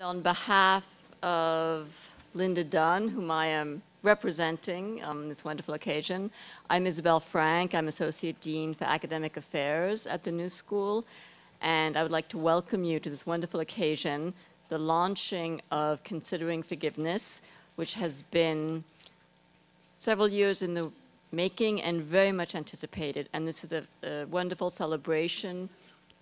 On behalf of Linda Dunn, whom I am representing on this wonderful occasion, I'm Isabel Frank. I'm Associate Dean for Academic Affairs at the New School, and I would like to welcome you to this wonderful occasion, the launching of Considering Forgiveness, which has been several years in the making and very much anticipated. And this is a wonderful celebration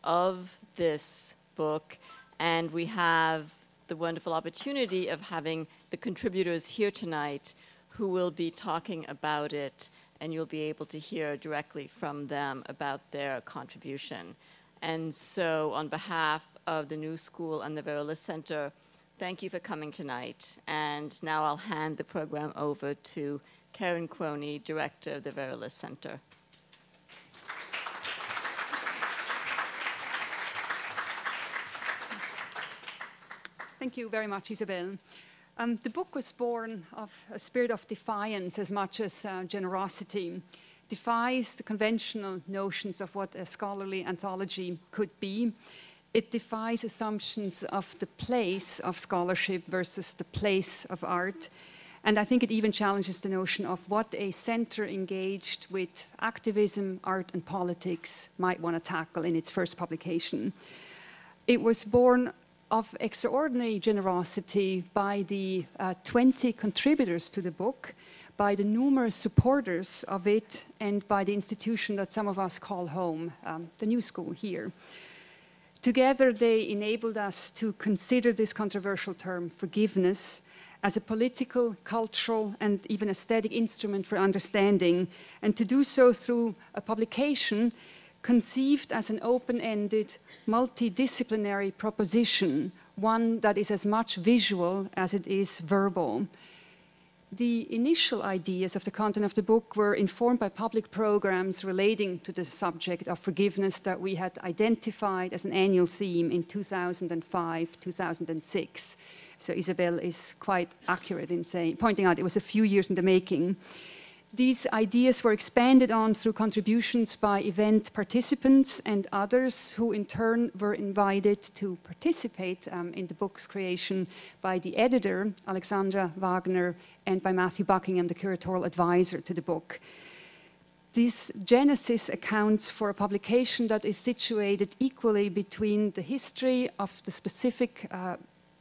of this book, and we have the wonderful opportunity of having the contributors here tonight who will be talking about it, and you'll be able to hear directly from them about their contribution. And so on behalf of the New School and the Vera List Center, thank you for coming tonight. And now I'll hand the program over to Karen Croney, Director of the Vera List Center. Thank you very much, Isabel. The book was born of a spirit of defiance as much as generosity. Defies the conventional notions of what a scholarly anthology could be. It defies assumptions of the place of scholarship versus the place of art. And I think it even challenges the notion of what a center engaged with activism, art, and politics might want to tackle in its first publication. It was born of extraordinary generosity by the 20 contributors to the book, by the numerous supporters of it, and by the institution that some of us call home, the New School here. Together, they enabled us to consider this controversial term, forgiveness, as a political, cultural, and even aesthetic instrument for understanding, and to do so through a publication conceived as an open-ended, multidisciplinary proposition, one that is as much visual as it is verbal. The initial ideas of the content of the book were informed by public programs relating to the subject of forgiveness that we had identified as an annual theme in 2005, 2006. So Isabel is quite accurate in pointing out it was a few years in the making. These ideas were expanded on through contributions by event participants and others who in turn were invited to participate in the book's creation by the editor, Aleksandra Wagner, and by Matthew Buckingham, the curatorial advisor to the book. This genesis accounts for a publication that is situated equally between the history of the specific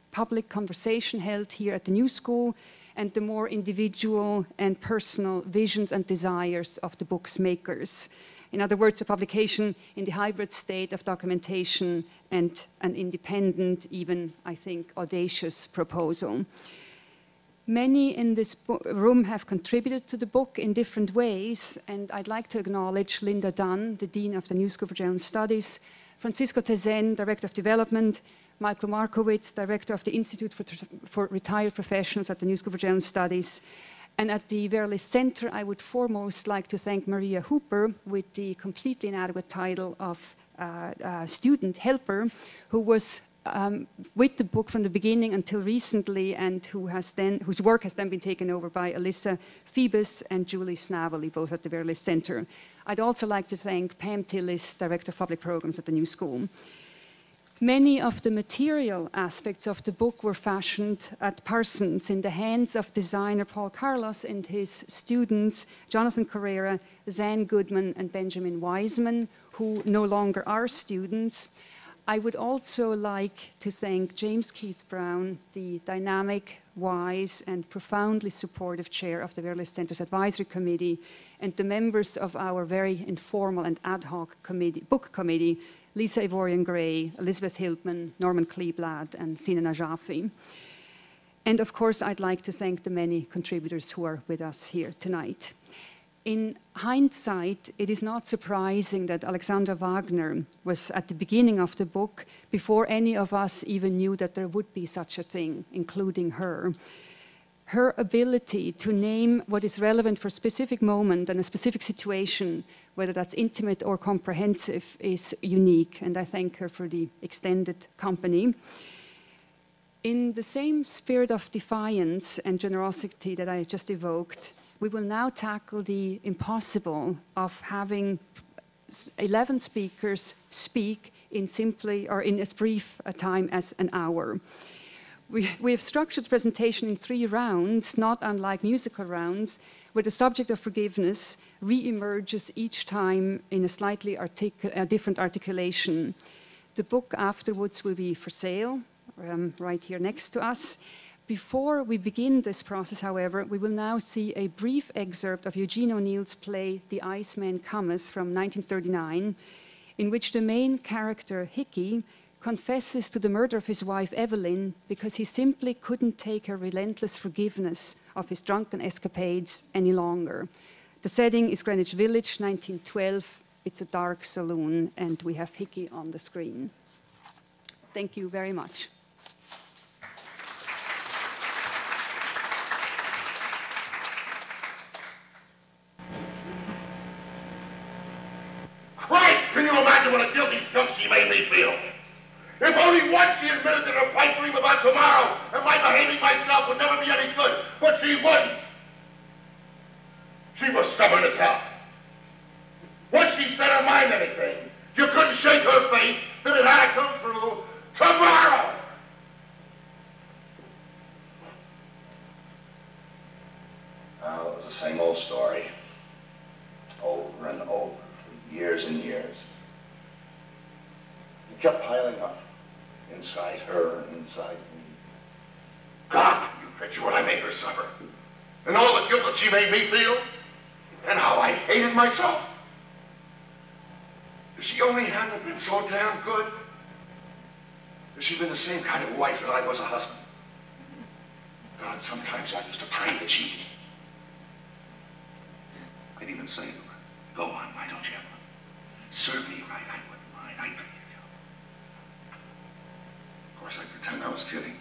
public conversation held here at the New School and the more individual and personal visions and desires of the book's makers. In other words, a publication in the hybrid state of documentation and an independent, even, I think, audacious proposal. Many in this room have contributed to the book in different ways, and I'd like to acknowledge Linda Dunn, the Dean of the New School for General Studies, Francisco Tezen, Director of Development, Michael Markowitz, Director of the Institute for Retired Professionals at the New School for General Studies. And at the Vera List Center, I would foremost like to thank Maria Hooper with the completely inadequate title of student helper, who was with the book from the beginning until recently, and whose work has then been taken over by Alyssa Phoebus and Julie Snavely, both at the Vera List Center. I'd also like to thank Pam Tillis, Director of Public Programs at the New School. Many of the material aspects of the book were fashioned at Parsons in the hands of designer Paul Carlos and his students, Jonathan Carrera, Zan Goodman, and Benjamin Wiseman, who no longer are students. I would also like to thank James Keith Brown, the dynamic, wise, and profoundly supportive chair of the Vera List Center's Advisory Committee, and the members of our very informal and ad hoc book committee, Lisa Ivorian-Gray, Elizabeth Hildman, Norman Kleeblad, and Sina Najafi. And of course, I'd like to thank the many contributors who are with us here tonight. In hindsight, it is not surprising that Aleksandra Wagner was at the beginning of the book before any of us even knew that there would be such a thing, including her. Her ability to name what is relevant for a specific moment and a specific situation, whether that's intimate or comprehensive, is unique, and I thank her for the extended company. In the same spirit of defiance and generosity that I just evoked, we will now tackle the impossible of having 11 speakers speak in as brief a time as an hour. We have structured the presentation in 3 rounds, not unlike musical rounds, where the subject of forgiveness re-emerges each time in a slightly different articulation. The book afterwards will be for sale, right here next to us. Before we begin this process, however, we will now see a brief excerpt of Eugene O'Neill's play The Iceman Cometh from 1939, in which the main character, Hickey, confesses to the murder of his wife Evelyn because he simply couldn't take her relentless forgiveness of his drunken escapades any longer. The setting is Greenwich Village, 1912. It's a dark saloon, and we have Hickey on the screen. Thank you very much. Christ, can you imagine what a guilty skunk she made me feel? If only once she admitted that her pipe dream about tomorrow and my behaving myself would never be any good, but she wouldn't. She was stubborn as hell. Once she set her mind on anything, you couldn't shake her faith that it had to come through tomorrow. Well, it was the same old story, over and over, for years and years. It kept piling up. Inside her and inside me. God, you picture what I made her suffer. And all the guilt that she made me feel. And how I hated myself. If she only hadn't been so damn good. If she'd been the same kind of wife that I was a husband. God, sometimes I used to pray that she'd. I'd even say to her, go on, why don't you? Serve me right, I wouldn't mind. I'd forgive you. Of course, I'd pretend I was kidding.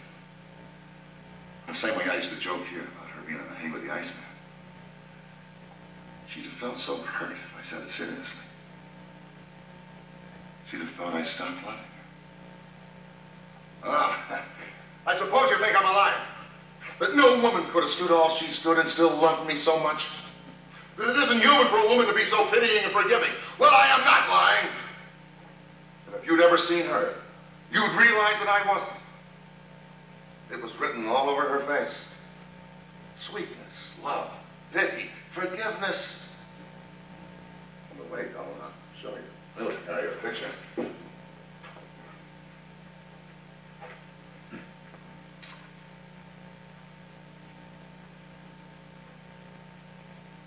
The same way I used to joke here about her being on the hay with the Iceman. She'd have felt so hurt if I said it seriously. She'd have thought I stopped loving her. Well, I suppose you think I'm a liar. That no woman could have stood all she stood and still loved me so much. That it isn't human for a woman to be so pitying and forgiving. Well, I am not lying. And if you'd ever seen her, you'd realize that I wasn't. It was written all over her face. Sweetness, love, pity, forgiveness. But wait, I'll show you. Look, I got a picture.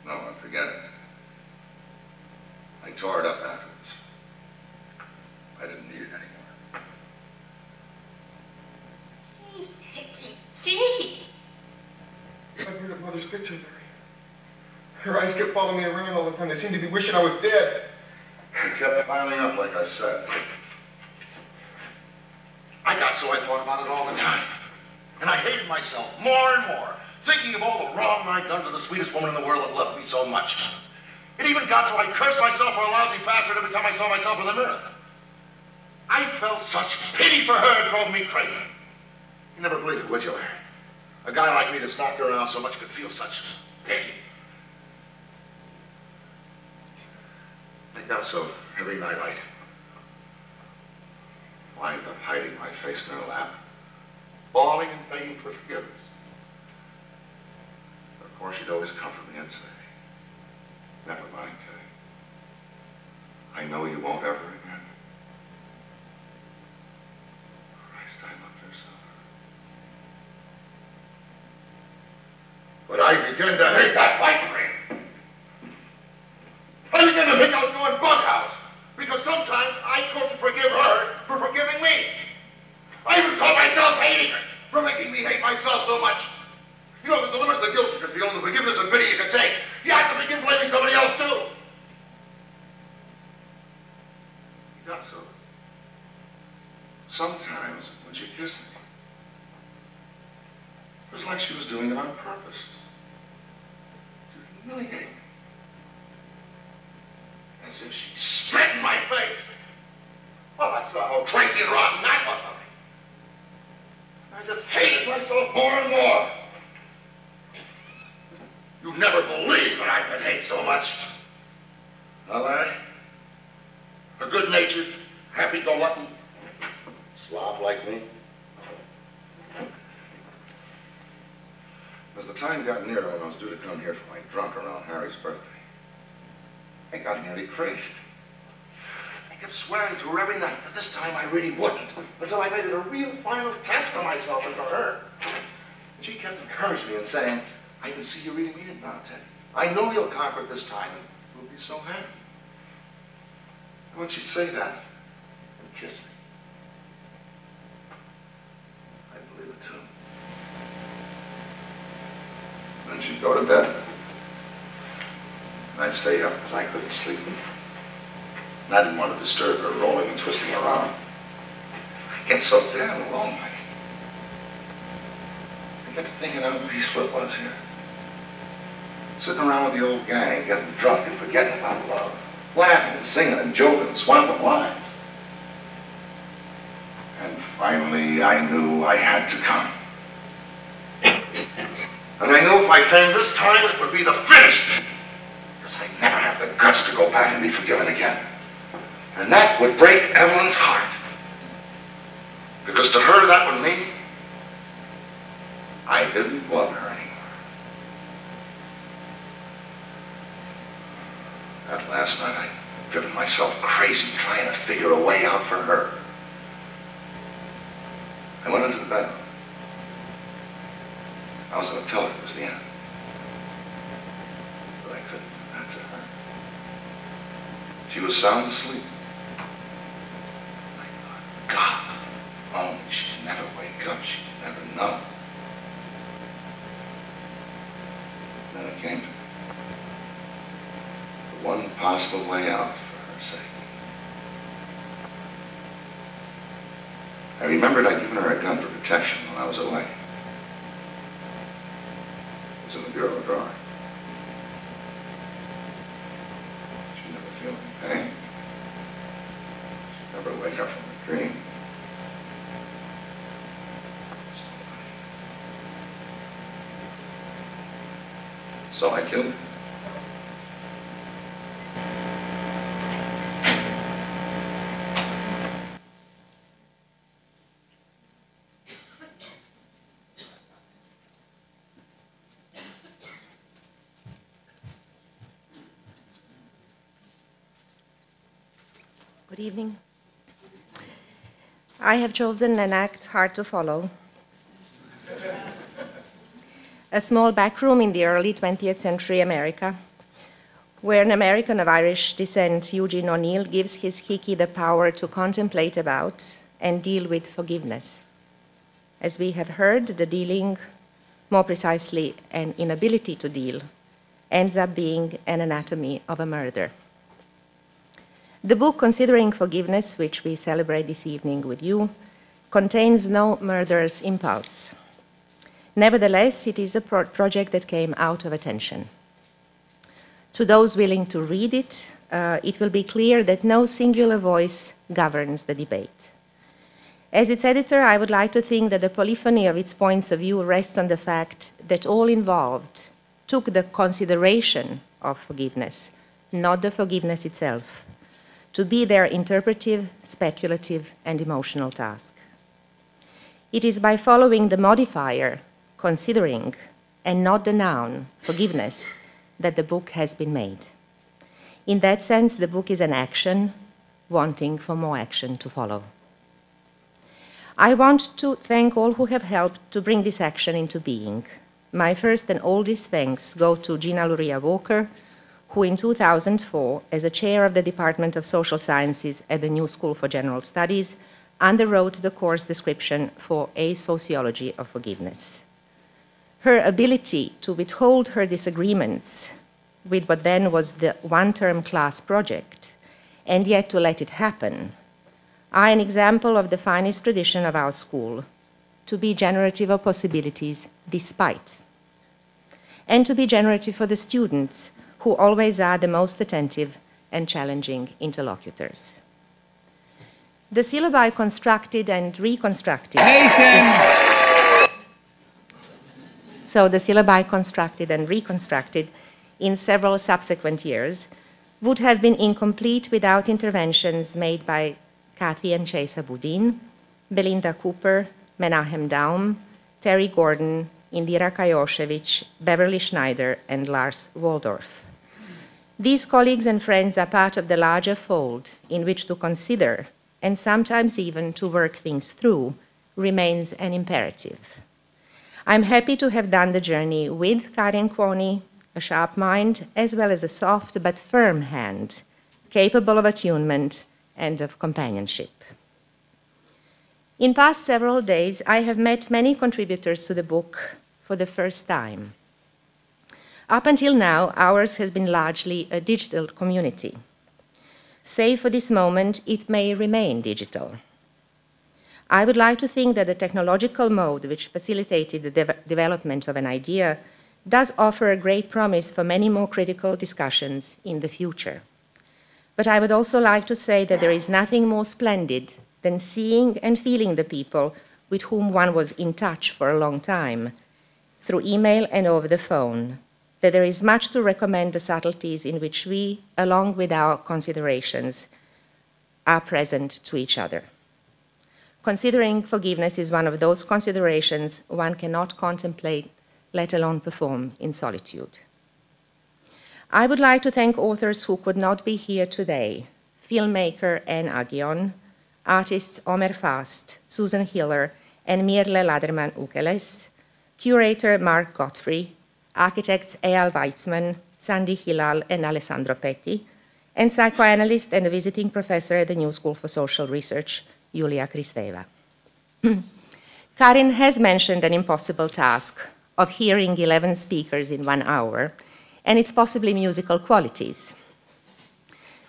No, forget it. I tore it up afterwards. I didn't need it anymore. Gee. I've heard of Mother's picture, Mary. Her eyes kept following me around all the time. They seemed to be wishing I was dead. It kept piling up, like I said. I got so I thought about it all the time. And I hated myself more and more, thinking of all the wrong I'd done to the sweetest woman in the world that loved me so much. It even got so I cursed myself for a lousy bastard every time I saw myself in the mirror. I felt such pity for her, it drove me crazy. You never believed it, would you, Larry? A guy like me that's knocked around so much could feel such pity. I got so every night I'd wind up hiding my face in her lap, bawling and begging for forgiveness. But of course, she'd always comfort me and say, never mind, Teddy. I know you won't ever again. Christ, I loved her so. But I began to hate that fight ring. I began to think I was doing bughouse, because sometimes I couldn't forgive her for forgiving me. I even caught myself hating her for making me hate myself so much. You know, there's a limit to the guilt you can feel and the forgiveness and pity you can take. You have to begin blaming somebody else, too. You got so. Sometimes, when she kissed me, it was like she was doing it on purpose. To humiliate me. As if she spit in my face. Well, that's not how crazy and rotten that was of me. I just hated myself more and more. You never believed that I could hate so much. Now, Larry, a good-natured, happy-go-lucky slob like me, As the time got nearer when I was due to come here for my drunk around Harry's birthday, I got nearly crazy. I kept swearing to her every night that this time I really wouldn't, until I made it a real final test for myself and for her. And she kept encouraging me and saying, I can see you really mean it now, Teddy. I know you'll conquer it this time, and we'll be so happy. And when she'd say that and kiss me, I'd believe it too. Then she'd go to bed. And I'd stay up because I couldn't sleep. And I didn't want to disturb her rolling and twisting around. I get so damn lonely. I kept thinking how peaceful it was here. Sitting around with the old gang, getting drunk and forgetting about love. Laughing and singing and joking and swapping lines. And finally, I knew I had to come. And I knew if I came this time, it would be the finish. Because I'd never have the guts to go back and be forgiven again. And that would break Evelyn's heart. Because to her, that would mean I didn't love her anymore. That last night, I'd driven myself crazy trying to figure a way out for her. I went into the bedroom. I was going to tell her it was the end. But I couldn't do that to her. She was sound asleep. I thought, God, only she'd never wake up. She'd never know. Then it came to me. The one possible way out for her sake. I remembered I'd given her a gun for protection when I was away. It was in the bureau drawer. She'd never feel any pain. She'd never wake up from a dream. So I killed her. Good evening. I have chosen an act hard to follow. A small back room in the early 20th century America, where an American of Irish descent, Eugene O'Neill, gives his hickey the power to contemplate about and deal with forgiveness. As we have heard, the dealing, more precisely an inability to deal, ends up being an anatomy of a murder. The book, Considering Forgiveness, which we celebrate this evening with you, contains no murderous impulse. Nevertheless, it is a project that came out of attention. To those willing to read it, it will be clear that no singular voice governs the debate. As its editor, I would like to think that the polyphony of its points of view rests on the fact that all involved took the consideration of forgiveness, not the forgiveness itself, to be their interpretive, speculative, and emotional task. It is by following the modifier, considering, and not the noun, forgiveness, that the book has been made. In that sense, the book is an action, wanting for more action to follow. I want to thank all who have helped to bring this action into being. My first and oldest thanks go to Gina Luria Walker, who in 2004, as a chair of the Department of Social Sciences at the New School for General Studies, underwrote the course description for A Sociology of Forgiveness. Her ability to withhold her disagreements with what then was the one-term class project, and yet to let it happen, are an example of the finest tradition of our school, to be generative of possibilities despite, and to be generative for the students, who always are the most attentive and challenging interlocutors. The syllabi constructed and reconstructed. So the syllabi constructed and reconstructed in several subsequent years would have been incomplete without interventions made by Kathy and Chesa Boudin, Belinda Cooper, Menahem Daum, Terry Gordon, Indira Kajošević, Beverly Schneider, and Lars Waldorf. These colleagues and friends are part of the larger fold in which to consider, and sometimes even to work things through, remains an imperative. I'm happy to have done the journey with Karin Kwoni, a sharp mind, as well as a soft but firm hand, capable of attunement and of companionship. In past several days, I have met many contributors to the book for the first time. Up until now, ours has been largely a digital community. Save for this moment, it may remain digital. I would like to think that the technological mode which facilitated the development of an idea does offer a great promise for many more critical discussions in the future. But I would also like to say that there is nothing more splendid than seeing and feeling the people with whom one was in touch for a long time, through email and over the phone, that there is much to recommend the subtleties in which we, along with our considerations, are present to each other. Considering forgiveness is one of those considerations one cannot contemplate, let alone perform in solitude. I would like to thank authors who could not be here today: filmmaker Anne Aghion, artists Omer Fast, Susan Hiller, and Mirle Laderman-Ukeles, curator Mark Godfrey, architects Eyal Weitzman, Sandy Hilal, and Alessandro Petti, and psychoanalyst and a visiting professor at the New School for Social Research, Julia Kristeva. Karin has mentioned an impossible task of hearing 11 speakers in 1 hour, and its possibly musical qualities.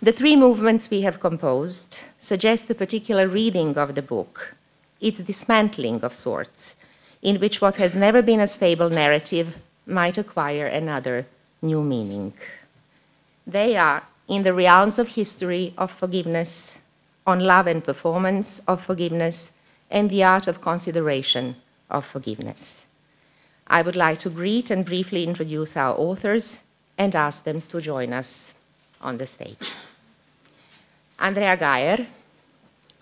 The 3 movements we have composed suggest a particular reading of the book, its dismantling of sorts, in which what has never been a stable narrative might acquire another new meaning. They are in the realms of history of forgiveness, on love and performance of forgiveness, and the art of consideration of forgiveness. I would like to greet and briefly introduce our authors and ask them to join us on the stage. Andrea Geyer,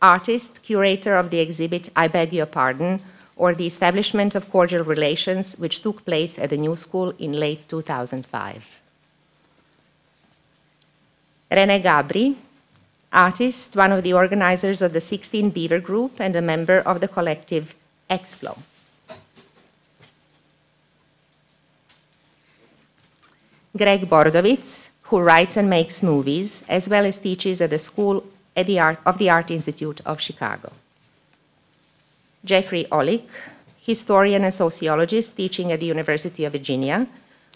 artist, curator of the exhibit I Beg Your Pardon, or the Establishment of Cordial Relations, which took place at the New School in late 2005. René Gabri, artist, one of the organizers of the 16 Beaver Group and a member of the collective Explo. Gregg Bordowitz, who writes and makes movies, as well as teaches at the School of the Art Institute of Chicago. Jeffrey Olick, historian and sociologist teaching at the University of Virginia,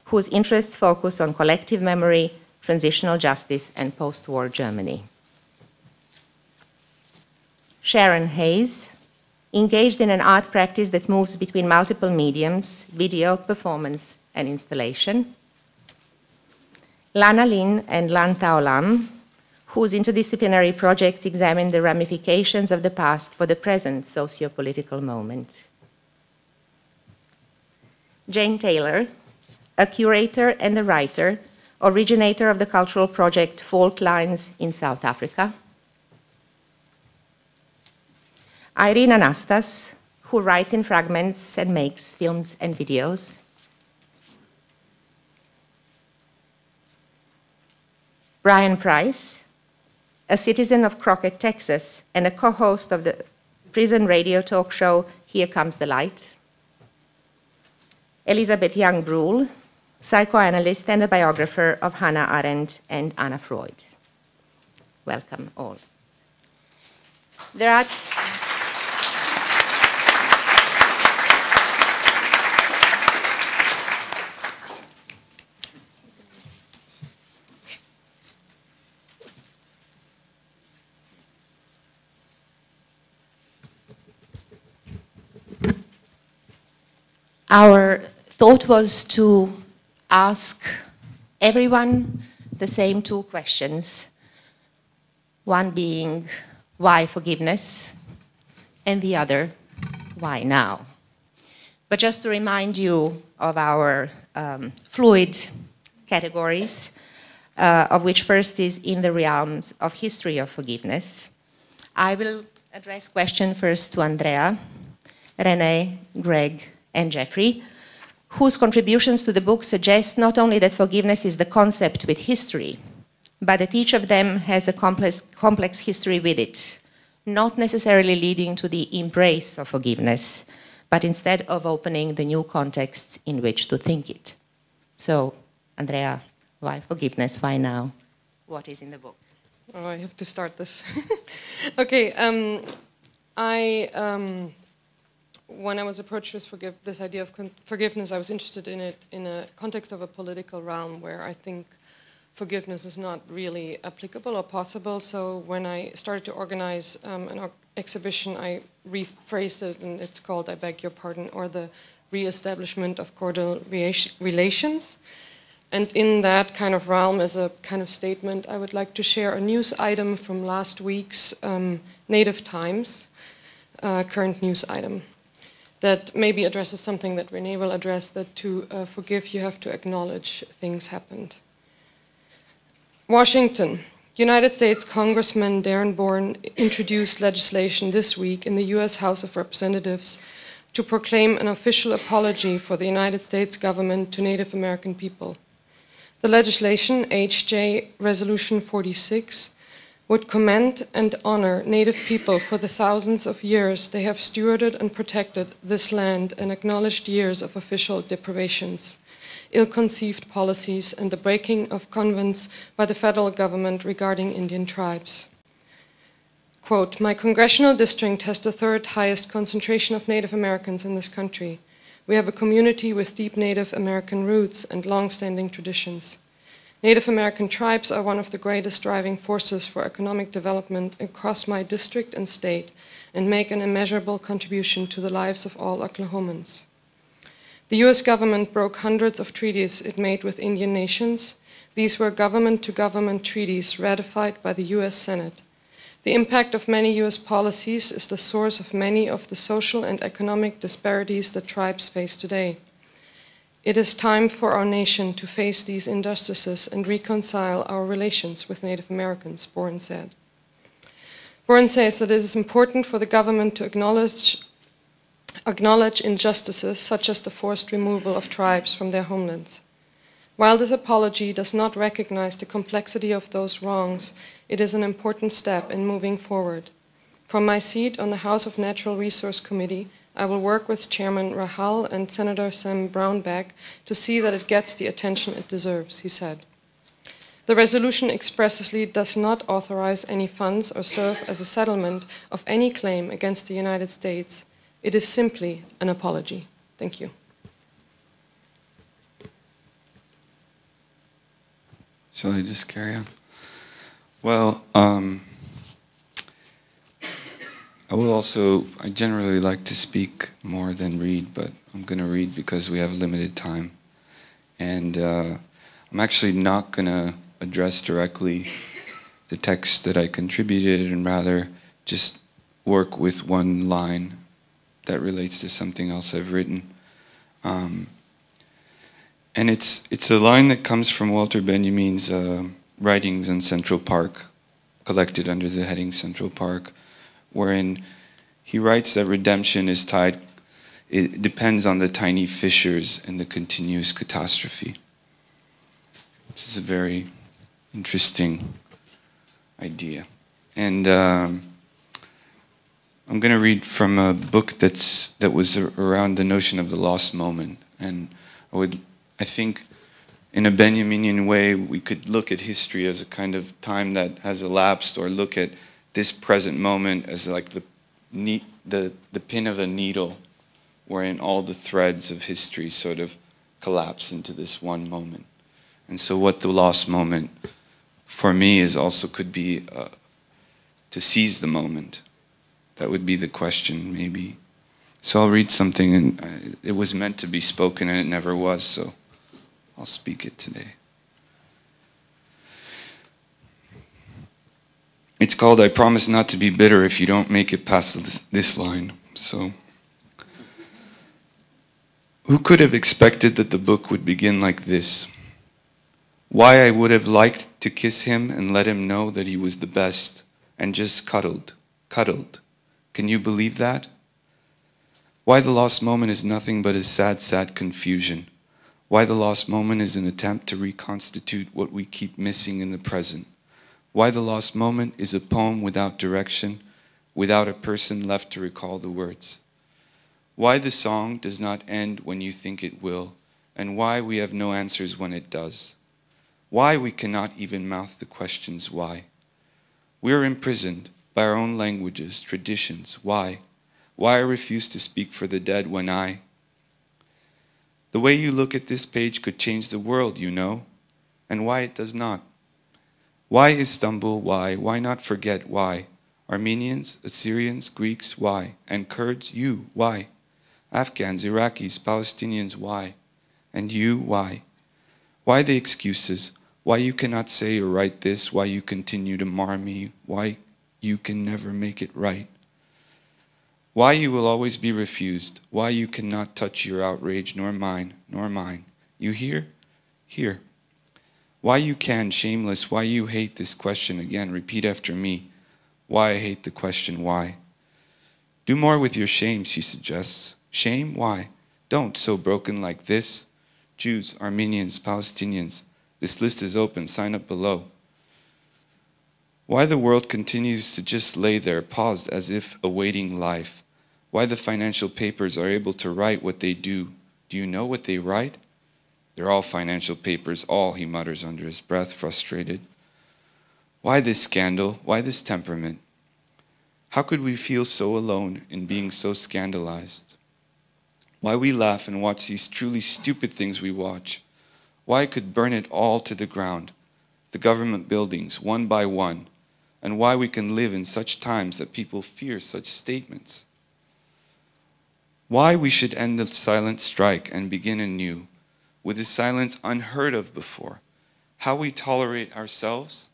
whose interests focus on collective memory, transitional justice, and post-war Germany. Sharon Hayes, engaged in an art practice that moves between multiple mediums, video, performance, and installation. Lana Lin and Lan Tao Lam, whose interdisciplinary projects examine the ramifications of the past for the present socio-political moment. Jane Taylor, a curator and a writer, originator of the cultural project Fault Lines in South Africa. Irene Anastas, who writes in fragments and makes films and videos. Brian Price, a citizen of Crockett, Texas, and a co-host of the prison radio talk show Here Comes the Light. Elisabeth Young-Bruehl, psychoanalyst and a biographer of Hannah Arendt and Anna Freud. Welcome all. There are Our thought was to ask everyone the same 2 questions, one being, why forgiveness? And the other, why now? But just to remind you of our fluid categories, of which first is in the realms of history of forgiveness, I will address question first to Andrea, René, Greg, and Jeffrey, whose contributions to the book suggest not only that forgiveness is the concept with history, but that each of them has a complex history with it, not necessarily leading to the embrace of forgiveness, but instead of opening the new contexts in which to think it. So, Andrea, why forgiveness? Why now? What is in the book? Oh, I have to start this. Okay, when I was approached with this idea of forgiveness, I was interested in it in a context of a political realm where I think forgiveness is not really applicable or possible. So when I started to organize an exhibition, I rephrased it, and it's called "I Beg Your Pardon," or the Re-establishment of Cordial Relations. And in that kind of realm, as a kind of statement, I would like to share a news item from last week's Native Times, current news item, that maybe addresses something that Renee will address, that to forgive, you have to acknowledge things happened. Washington. United States Congressman Darren Bourne introduced legislation this week in the U.S. House of Representatives to proclaim an official apology for the United States government to Native American people. The legislation, HJ Resolution 46, would commend and honor Native people for the thousands of years they have stewarded and protected this land and acknowledged years of official deprivations, ill-conceived policies, and the breaking of convents by the federal government regarding Indian tribes. Quote, "My congressional district has the third highest concentration of Native Americans in this country. We have a community with deep Native American roots and long-standing traditions. Native American tribes are one of the greatest driving forces for economic development across my district and state and make an immeasurable contribution to the lives of all Oklahomans. The US government broke hundreds of treaties it made with Indian nations. These were government-to-government treaties ratified by the US Senate. The impact of many US policies is the source of many of the social and economic disparities that tribes face today. It is time for our nation to face these injustices and reconcile our relations with Native Americans," Bourne said. Bourne says that it is important for the government to acknowledge injustices such as the forced removal of tribes from their homelands. While this apology does not recognize the complexity of those wrongs, it is an important step in moving forward. From my seat on the House of Natural Resource Committee, I will work with Chairman Rahal and Senator Sam Brownback to see that it gets the attention it deserves, he said. The resolution expressly does not authorize any funds or serve as a settlement of any claim against the United States. It is simply an apology. Thank you. Shall I just carry on? Well, I generally like to speak more than read, but I'm going to read because we have limited time. And I'm actually not going to address directly the text that I contributed, and rather just work with one line that relates to something else I've written. And it's a line that comes from Walter Benjamin's writings on Central Park, collected under the heading Central Park, wherein he writes that redemption is tied, it depends on the tiny fissures in the continuous catastrophe, which is a very interesting idea. And I'm going to read from a book that was around the notion of the lost moment. And I think in a Benjaminian way, we could look at history as a kind of time that has elapsed, or look at this present moment as like the pin of a needle, wherein all the threads of history sort of collapse into this one moment. And so what the lost moment for me is also could be to seize the moment. That would be the question, maybe. So I'll read something, and it was meant to be spoken and it never was, so I'll speak it today. It's called "I Promise Not to Be Bitter If You Don't Make It Past This Line." So, who could have expected that the book would begin like this? Why I would have liked to kiss him and let him know that he was the best, and just cuddled. Can you believe that? Why the lost moment is nothing but a sad, sad confusion. Why the lost moment is an attempt to reconstitute what we keep missing in the present. Why the lost moment is a poem without direction, without a person left to recall the words. Why the song does not end when you think it will, and why we have no answers when it does. Why we cannot even mouth the questions why. We are imprisoned by our own languages, traditions. Why? Why I refuse to speak for the dead when I... The way you look at this page could change the world, you know, and why it does not. Why Istanbul? Why? Why not forget? Why? Armenians, Assyrians, Greeks, why? And Kurds, you, why? Afghans, Iraqis, Palestinians, why? And you, why? Why the excuses? Why you cannot say or write this? Why you continue to mar me? Why you can never make it right? Why you will always be refused? Why you cannot touch your outrage, nor mine, nor mine? You hear? Here. Why you can, shameless, why you hate this question again, repeat after me. Why I hate the question, why? Do more with your shame, she suggests. Shame? Why? Don't, so broken like this. Jews, Armenians, Palestinians, this list is open, sign up below. Why the world continues to just lay there, paused as if awaiting life. Why the financial papers are able to write what they do. Do you know what they write? They're all financial papers, all, he mutters under his breath, frustrated. Why this scandal? Why this temperament? How could we feel so alone in being so scandalized? Why we laugh and watch these truly stupid things we watch? Why I could burn it all to the ground, the government buildings, one by one, and why we can live in such times that people fear such statements. Why we should end the silent strike and begin anew, with a silence unheard of before. How we tolerate ourselves.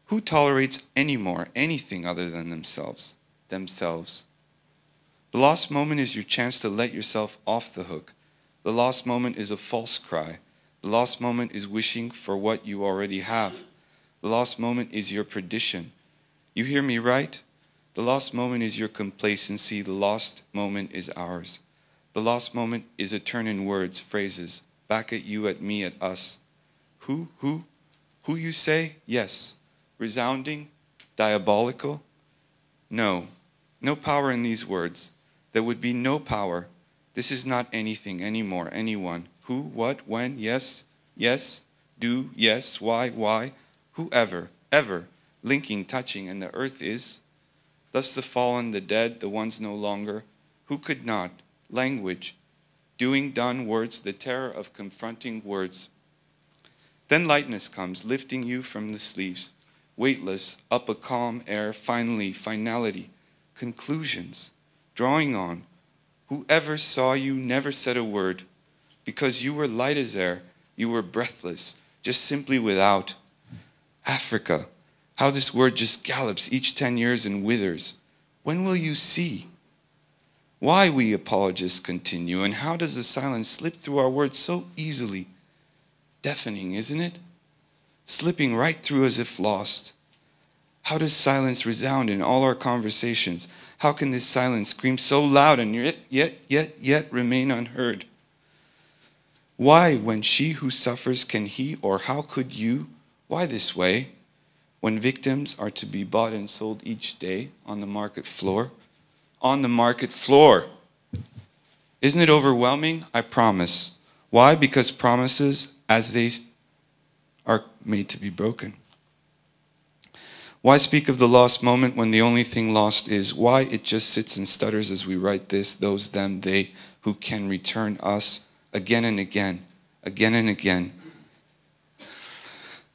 Who tolerates anymore anything other than themselves? Themselves. The lost moment is your chance to let yourself off the hook. The lost moment is a false cry. The lost moment is wishing for what you already have. The lost moment is your perdition. You hear me right? The lost moment is your complacency. The lost moment is ours. The lost moment is a turn in words, phrases, back at you, at me, at us. Who you say? Yes. Resounding? Diabolical? No. No power in these words. There would be no power. This is not anything anymore, anyone. Who, what, when, yes, yes, do, yes, why, whoever, ever, linking, touching, and the earth is. Thus the fallen, the dead, the ones no longer. Who could not? Language, doing, done, words, the terror of confronting words. Then lightness comes, lifting you from the sleeves, weightless, up a calm air, finally, finality, conclusions, drawing on. Whoever saw you never said a word, because you were light as air, you were breathless, just simply without. Africa, how this word just gallops each 10 years and withers. When will you see? Why we apologists continue, and how does the silence slip through our words so easily? Deafening, isn't it? Slipping right through as if lost. How does silence resound in all our conversations? How can this silence scream so loud and yet remain unheard? Why, when she who suffers can he, or how could you? Why this way? When victims are to be bought and sold each day on the market floor? On the market floor. Isn't it overwhelming? I promise. Why? Because promises, as they are made to be broken. Why speak of the lost moment when the only thing lost is? Why it just sits and stutters as we write this, those, them, they, who can return us again and again, again and again.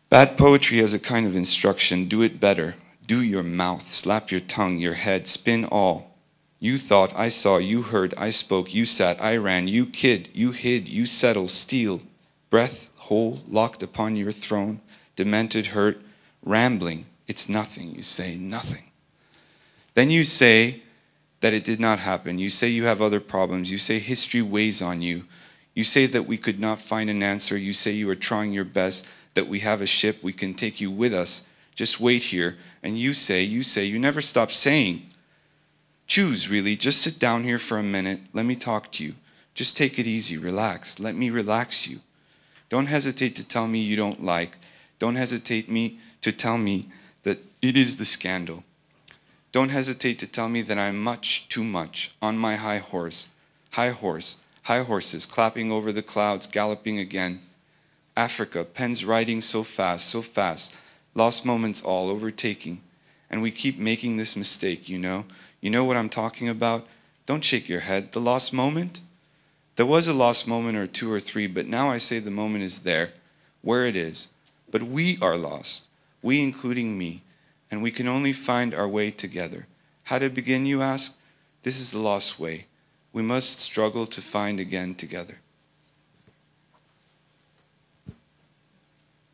Bad poetry has a kind of instruction. Do it better. Do your mouth, slap your tongue, your head, spin all. You thought, I saw, you heard, I spoke, you sat, I ran, you kid, you hid, you settle, steal. Breath whole, locked upon your throne, demented, hurt, rambling. It's nothing, you say, nothing. Then you say that it did not happen. You say you have other problems. You say history weighs on you. You say that we could not find an answer. You say you are trying your best, that we have a ship, we can take you with us. Just wait here. And you say, you never stop saying. Choose, really. Just sit down here for a minute. Let me talk to you. Just take it easy. Relax. Let me relax you. Don't hesitate to tell me you don't like. Don't hesitate to tell me that it is the scandal. Don't hesitate to tell me that I'm much, too much, on my high horse, high horses, clapping over the clouds, galloping again. Africa, pens writing so fast, lost moments all, overtaking. And we keep making this mistake, you know? You know what I'm talking about? Don't shake your head. The lost moment? There was a lost moment or two or three, but now I say the moment is there, where it is. But we are lost, we including me, and we can only find our way together. How to begin, you ask? This is the lost way. We must struggle to find again together.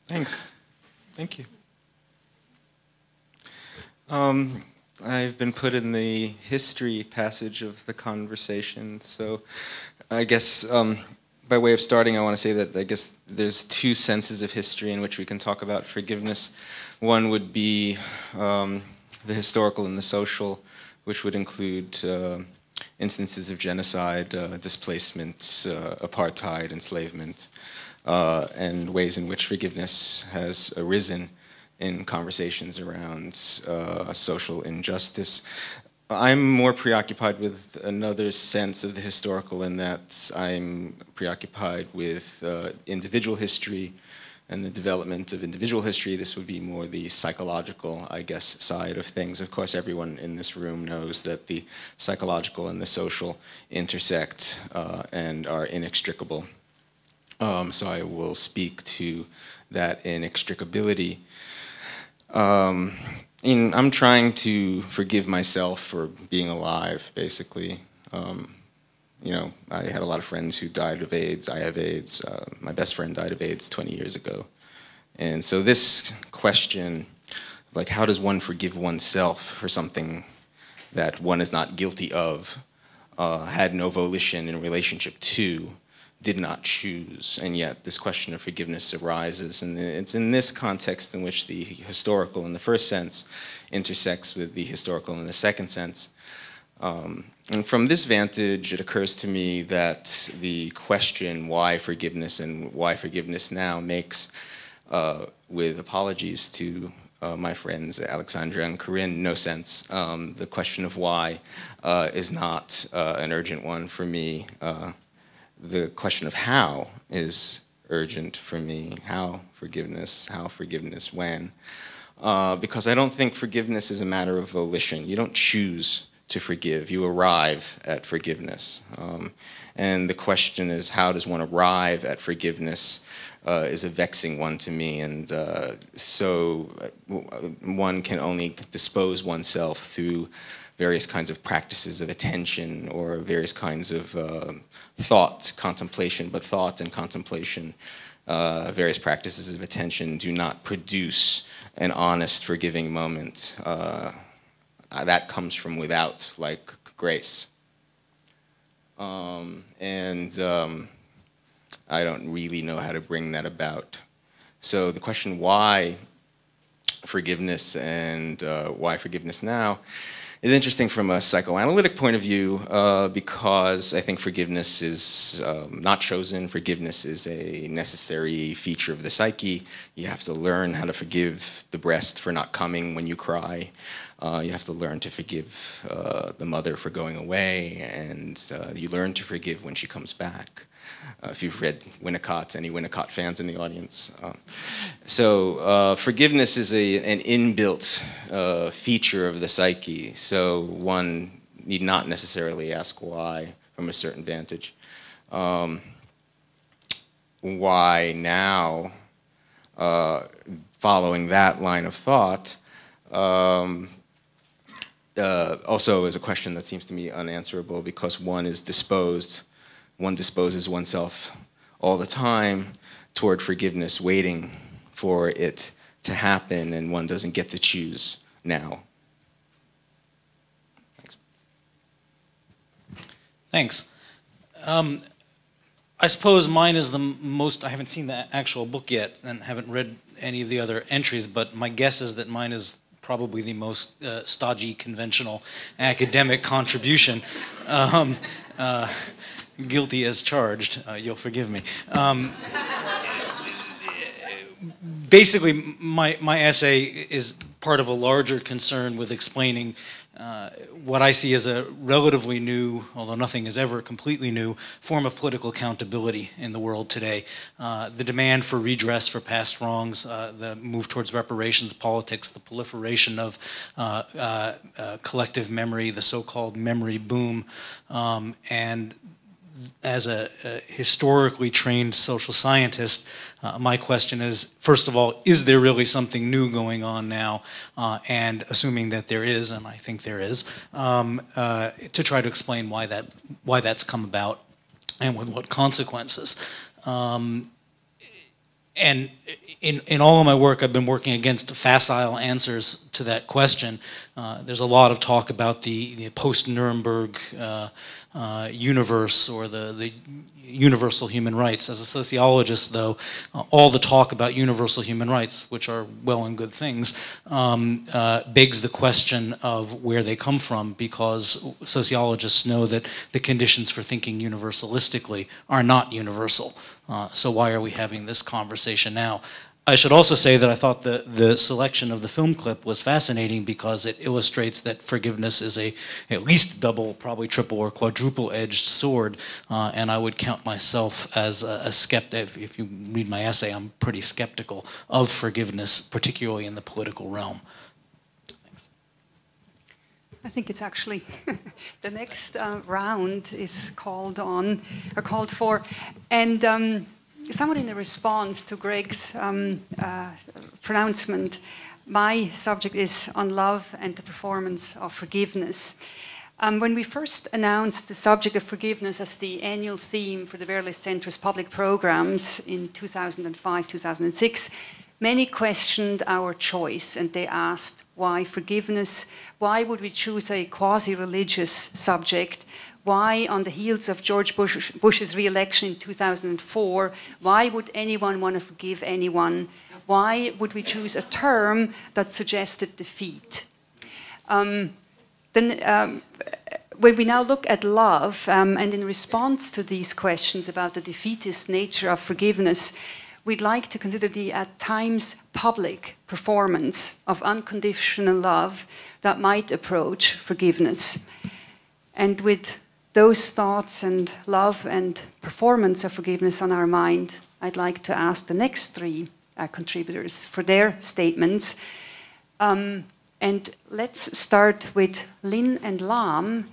Thanks. Thank you. I've been put in the history passage of the conversation, so I guess by way of starting, I want to say that I guess there's two senses of history in which we can talk about forgiveness. One would be the historical and the social, which would include instances of genocide, displacement, apartheid, enslavement, and ways in which forgiveness has arisen in conversations around social injustice. I'm more preoccupied with another sense of the historical in that I'm preoccupied with individual history and the development of individual history. This would be more the psychological, I guess, side of things. Of course, everyone in this room knows that the psychological and the social intersect and are inextricable. So I will speak to that inextricability. I'm trying to forgive myself for being alive, basically. You know, I had a lot of friends who died of AIDS. I have AIDS. My best friend died of AIDS 20 years ago. And so this question, like, how does one forgive oneself for something that one is not guilty of, had no volition in relationship to, did not choose, and yet this question of forgiveness arises. And it's in this context in which the historical in the first sense intersects with the historical in the second sense. And from this vantage, it occurs to me that the question why forgiveness and why forgiveness now makes, with apologies to my friends Aleksandra and Corinne, no sense. The question of why is not an urgent one for me. The question of how is urgent for me. How forgiveness, when? Because I don't think forgiveness is a matter of volition. You don't choose to forgive, you arrive at forgiveness. And the question is, how does one arrive at forgiveness is a vexing one to me. And so one can only dispose oneself through various kinds of practices of attention or various kinds of thought, contemplation, but thought and contemplation, various practices of attention do not produce an honest, forgiving moment. That comes from without, like grace. I don't really know how to bring that about. So the question why forgiveness and why forgiveness now is interesting from a psychoanalytic point of view because I think forgiveness is not chosen. Forgiveness is a necessary feature of the psyche. You have to learn how to forgive the breast for not coming when you cry. You have to learn to forgive the mother for going away, and you learn to forgive when she comes back. If you've read Winnicott, any Winnicott fans in the audience. So forgiveness is an inbuilt feature of the psyche, so one need not necessarily ask why from a certain vantage. Why now, following that line of thought, also is a question that seems to me unanswerable because one disposes oneself all the time toward forgiveness, waiting for it to happen, and one doesn't get to choose now. Thanks. I suppose mine is the most, I haven't seen the actual book yet and haven't read any of the other entries, but my guess is that mine is probably the most stodgy, conventional academic contribution. Guilty as charged, you'll forgive me. Basically, my essay is part of a larger concern with explaining what I see as a relatively new, although nothing is ever completely new, form of political accountability in the world today. The demand for redress for past wrongs, the move towards reparations politics, the proliferation of collective memory, the so-called memory boom, and as a historically trained social scientist, my question is, first of all, is there really something new going on now? And assuming that there is, and I think there is, to try to explain why that's come about and with what consequences. And in all of my work, I've been working against facile answers to that question. There's a lot of talk about the post-Nuremberg universe or the universal human rights. As a sociologist, though, all the talk about universal human rights, which are well and good things, begs the question of where they come from, because sociologists know that the conditions for thinking universalistically are not universal. So why are we having this conversation now? I should also say that I thought the selection of the film clip was fascinating because it illustrates that forgiveness is at least double, probably triple or quadruple-edged sword, and I would count myself as a skeptic. If you read my essay, I'm pretty skeptical of forgiveness, particularly in the political realm. Thanks. I think it's actually the next round is called for, and somewhat in a response to Gregg's pronouncement, my subject is on love and the performance of forgiveness. When we first announced the subject of forgiveness as the annual theme for the Vera List Center's public programs in 2005-2006, many questioned our choice, and they asked, why forgiveness? Why would we choose a quasi-religious subject? Why, on the heels of George Bush's re-election in 2004, why would anyone want to forgive anyone? Why would we choose a term that suggested defeat? When we now look at love, and in response to these questions about the defeatist nature of forgiveness, we'd like to consider the, at times, public performance of unconditional love that might approach forgiveness. And with those thoughts and love and performance of forgiveness on our mind, I'd like to ask the next three contributors for their statements. And let's start with Lin and Lam,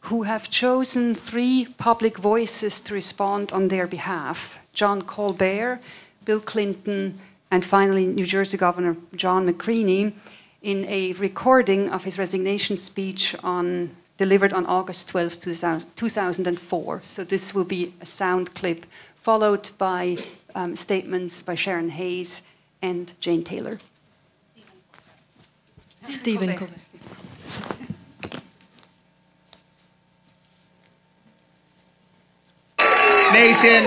who have chosen three public voices to respond on their behalf: John Colbert, Bill Clinton, and finally New Jersey Governor John McCready, in a recording of his resignation speech delivered on August 12, 2004. So this will be a sound clip, followed by statements by Sharon Hayes and Jane Taylor. Stephen Colbert. Nation,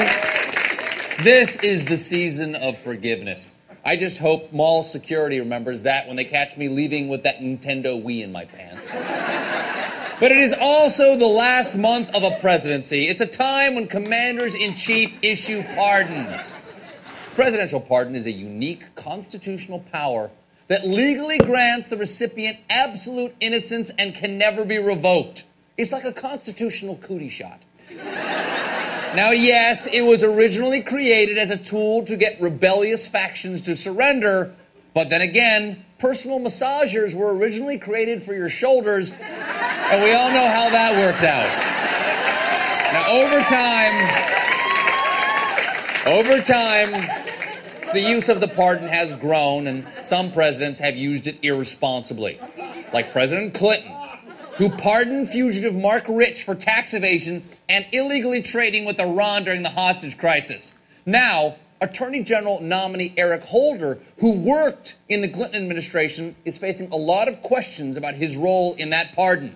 this is the season of forgiveness. I just hope mall security remembers that when they catch me leaving with that Nintendo Wii in my pants. But it is also the last month of a presidency. It's a time when commanders-in-chief issue pardons. Presidential pardon is a unique constitutional power that legally grants the recipient absolute innocence and can never be revoked. It's like a constitutional cootie shot. Now, yes, it was originally created as a tool to get rebellious factions to surrender, but then again, personal massagers were originally created for your shoulders, and we all know how that worked out. Now, over time, the use of the pardon has grown, and some presidents have used it irresponsibly, like President Clinton, who pardoned fugitive Mark Rich for tax evasion and illegally trading with Iran during the hostage crisis. Now, Attorney General nominee Eric Holder, who worked in the Clinton administration, is facing a lot of questions about his role in that pardon.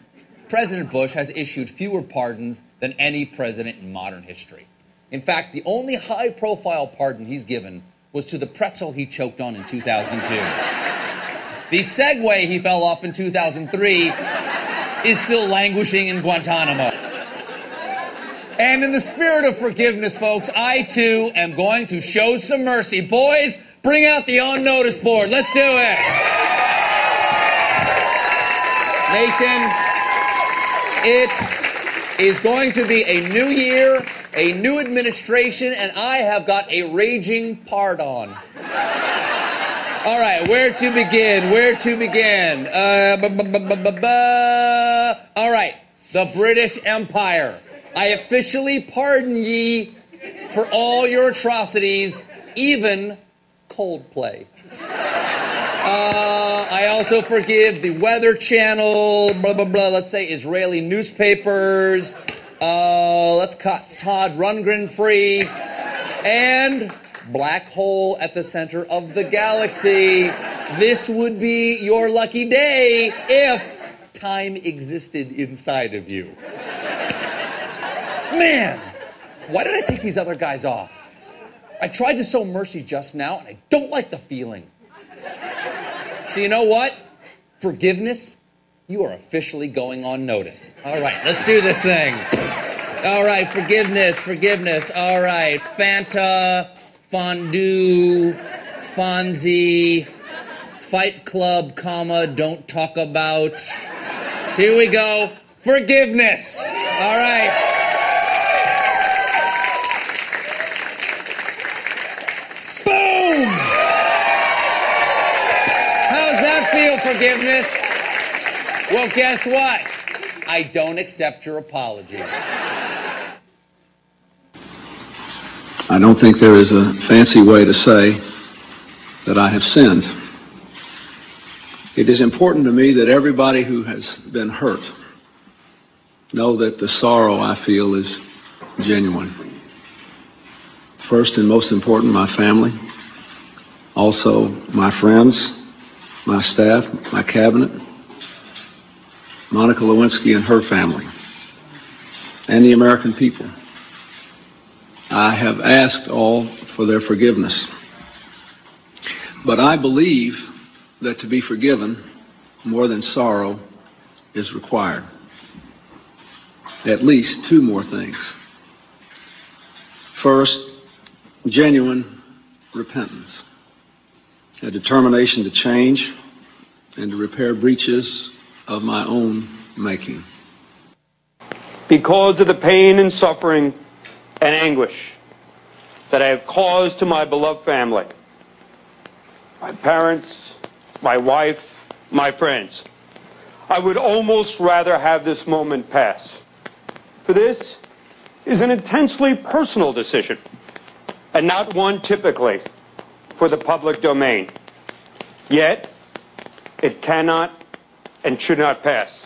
President Bush has issued fewer pardons than any president in modern history. In fact, the only high-profile pardon he's given was to the pretzel he choked on in 2002. The Segway he fell off in 2003 is still languishing in Guantanamo. And in the spirit of forgiveness, folks, I too am going to show some mercy. Boys, bring out the on notice board. Let's do it. Nation, it is going to be a new year, a new administration, and I have got a raging pardon. All right, where to begin? Where to begin? All right, the British Empire. I officially pardon ye for all your atrocities, even Coldplay. I also forgive the Weather Channel, blah, blah, blah, let's say Israeli newspapers. Let's cut Todd Rundgren free. And black hole at the center of the galaxy. This would be your lucky day if time existed inside of you. Man, why did I take these other guys off? I tried to sow mercy just now, and I don't like the feeling. So you know what? Forgiveness, you are officially going on notice. All right, let's do this thing. All right, forgiveness, forgiveness. All right, Fanta, fondue, Fonzie, Fight Club, comma, don't talk about. Here we go. Forgiveness. All right. Boom! How's that feel, forgiveness? Well, guess what? I don't accept your apology. I don't think there is a fancy way to say that I have sinned. It is important to me that everybody who has been hurt know that the sorrow I feel is genuine. First and most important, my family. Also, my friends, my staff, my cabinet, Monica Lewinsky and her family, and the American people. I have asked all for their forgiveness. But I believe that to be forgiven, more than sorrow is required. At least two more things. First, genuine repentance, a determination to change and to repair breaches of my own making. Because of the pain and suffering and anguish that I have caused to my beloved family, my parents, my wife, my friends, I would almost rather have this moment pass. For this is an intensely personal decision, and not one typically for the public domain. Yet, it cannot and should not pass.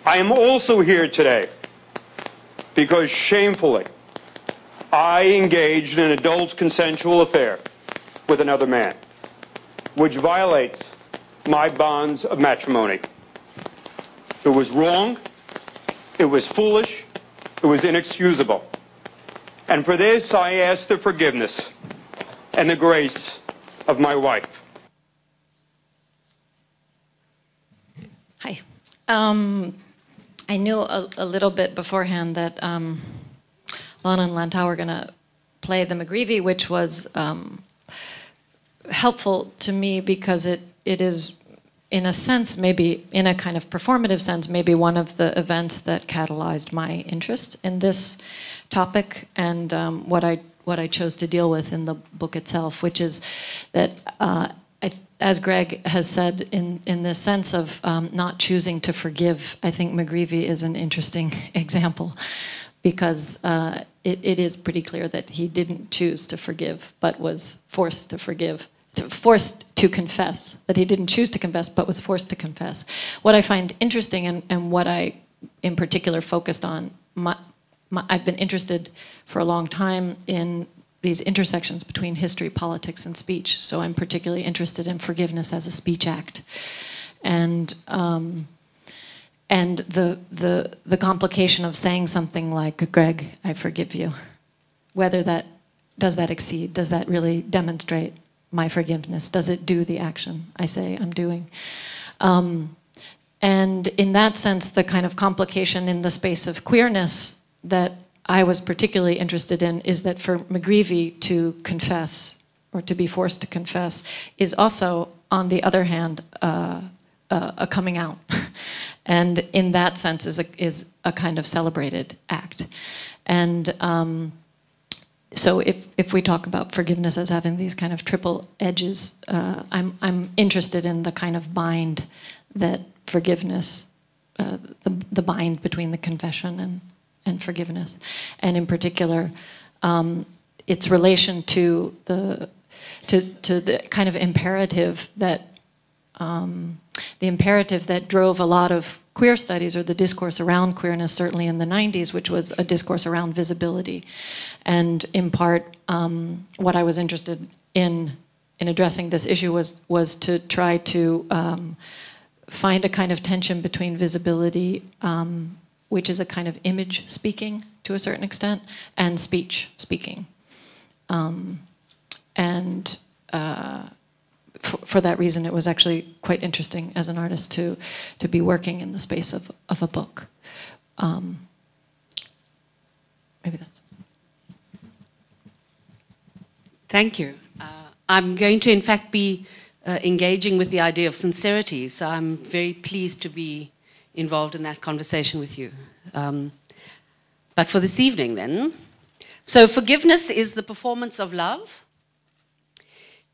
I am also here today because shamefully, I engaged in an adult consensual affair with another man, which violates my bonds of matrimony. It was wrong, it was foolish, it was inexcusable. And for this, I ask the forgiveness and the grace of my wife. Hi. I knew a little bit beforehand that Lana and Lantau were going to play the McGreevy, which was helpful to me because it is, in a sense, maybe in a kind of performative sense, maybe one of the events that catalyzed my interest in this topic and what I chose to deal with in the book itself, which is that, as Gregg has said, in this sense of not choosing to forgive, I think McGreevy is an interesting example because it is pretty clear that he didn't choose to forgive, but was forced to forgive. Forced to confess, that he didn't choose to confess, but was forced to confess. What I find interesting and what I, in particular, focused on, I've been interested for a long time in these intersections between history, politics, and speech. So I'm particularly interested in forgiveness as a speech act. And the complication of saying something like, Gregg, I forgive you. Whether that, does that exceed? Does that really demonstrate my forgiveness? Does it do the action I say I'm doing? And in that sense, the kind of complication in the space of queerness that I was particularly interested in is that for McGreevy to confess, or to be forced to confess, is also, on the other hand, a coming out. And in that sense is a kind of celebrated act. And so if we talk about forgiveness as having these kind of triple edges, I'm interested in the kind of bind that forgiveness, the bind between the confession and forgiveness, and in particular, its relation to the kind of imperative that drove a lot of queer studies, or the discourse around queerness, certainly in the 90s, which was a discourse around visibility. And in part, what I was interested in addressing this issue was to try to find a kind of tension between visibility, which is a kind of image speaking to a certain extent, and speech speaking. For that reason, it was actually quite interesting as an artist to be working in the space of a book. Maybe that's. Thank you. I'm going to, in fact, be engaging with the idea of sincerity, so I'm very pleased to be involved in that conversation with you. But for this evening, then, so forgiveness is the performance of love.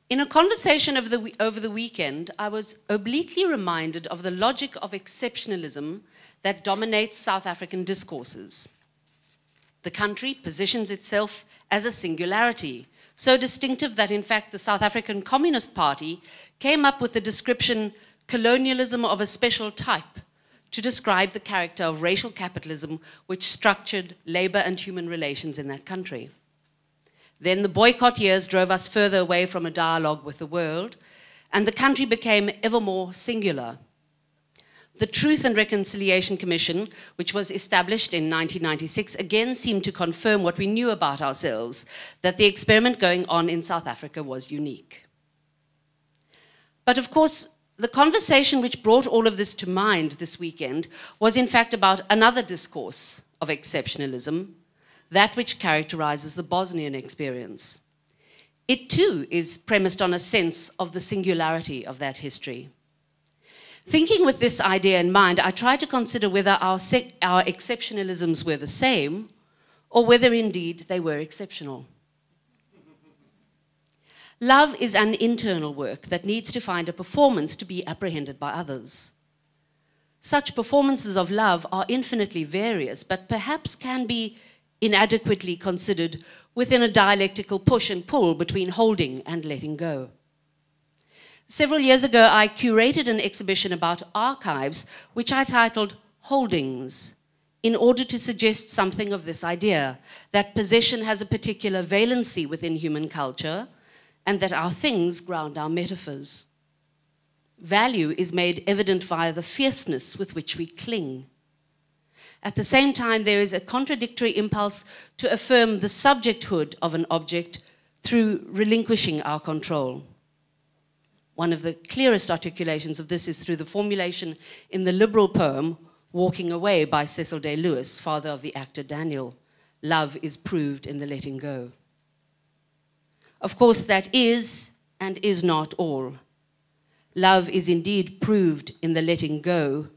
In a conversation over the weekend, I was obliquely reminded of the logic of exceptionalism that dominates South African discourses. The country positions itself as a singularity, so distinctive that, in fact, the South African Communist Party came up with the description colonialism of a special type to describe the character of racial capitalism which structured labor and human relations in that country. Then the boycott years drove us further away from a dialogue with the world, and the country became ever more singular. The Truth and Reconciliation Commission, which was established in 1996, again seemed to confirm what we knew about ourselves, that the experiment going on in South Africa was unique. But of course, the conversation which brought all of this to mind this weekend was in fact about another discourse of exceptionalism, that which characterizes the Bosnian experience. It too is premised on a sense of the singularity of that history. Thinking with this idea in mind, I tried to consider whether our exceptionalisms were the same, or whether indeed they were exceptional. Love is an internal work that needs to find a performance to be apprehended by others. Such performances of love are infinitely various, but perhaps can be inadequately considered within a dialectical push and pull between holding and letting go. Several years ago, I curated an exhibition about archives, which I titled Holdings, in order to suggest something of this idea, that possession has a particular valency within human culture, and that our things ground our metaphors. Value is made evident via the fierceness with which we cling. At the same time, there is a contradictory impulse to affirm the subjecthood of an object through relinquishing our control. One of the clearest articulations of this is through the formulation in the liberal poem, Walking Away by Cecil Day Lewis, father of the actor Daniel. Love is proved in the letting go. Of course, that is and is not all. Love is indeed proved in the letting go,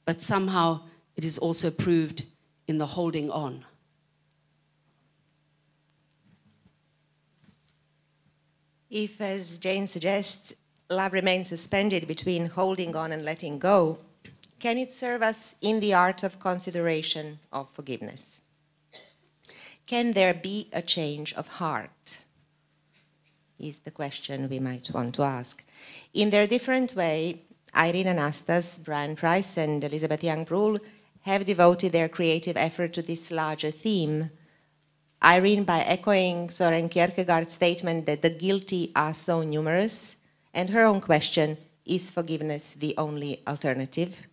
but somehow it is also proved in the holding on. If, as Jane suggests, love remains suspended between holding on and letting go, can it serve us in the art of consideration of forgiveness? Can there be a change of heart? Is the question we might want to ask. In their different way, Irene Anastas, Brian Price, and Elisabeth Young-Bruehl have devoted their creative effort to this larger theme. Irene by echoing Søren Kierkegaard's statement that the guilty are so numerous, and her own question, is forgiveness the only alternative?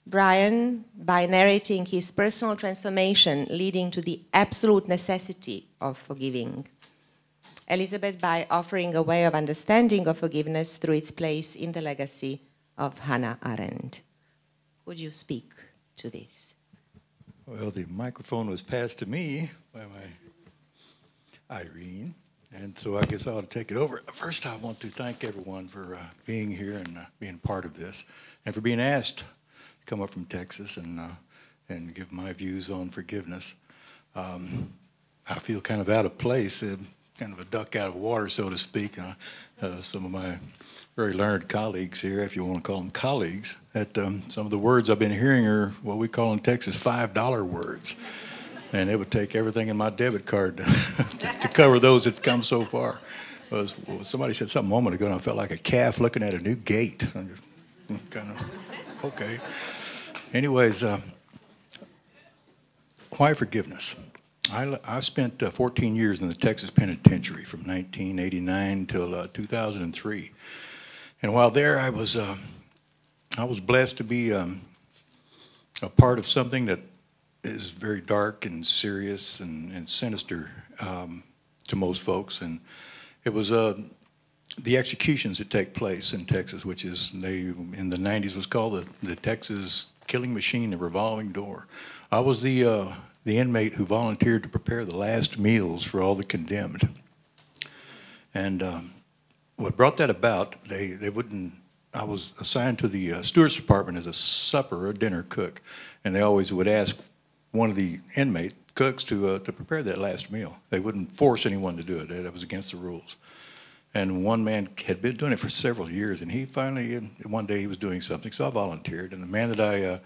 Brian by narrating his personal transformation leading to the absolute necessity of forgiving. Elisabeth by offering a way of understanding of forgiveness through its place in the legacy of Hannah Arendt. Would you speak to this? Well, the microphone was passed to me by my Irene, and so I guess I ought to take it over. First, I want to thank everyone for being here and being part of this, and for being asked to come up from Texas and give my views on forgiveness. I feel kind of out of place, kind of a duck out of water, so to speak. Some of my very learned colleagues here, if you want to call them colleagues, that some of the words I've been hearing are what we call in Texas $5 words. And it would take everything in my debit card to cover those that have come so far. Somebody said something a moment ago, and I felt like a calf looking at a new gate. I'm just kind of, okay. Anyways, why forgiveness? I spent 14 years in the Texas penitentiary from 1989 until 2003. And while there, I was blessed to be a part of something that is very dark and serious and sinister to most folks. And it was the executions that take place in Texas, which is, in the 90s was called the Texas killing machine, the revolving door. I was the inmate who volunteered to prepare the last meals for all the condemned. And what brought that about, I was assigned to the steward's department as a supper or dinner cook, and they always would ask one of the inmate cooks to prepare that last meal. They wouldn't force anyone to do it. That was against the rules. And one man had been doing it for several years, and he finally, one day he was doing something, so I volunteered. And the man that I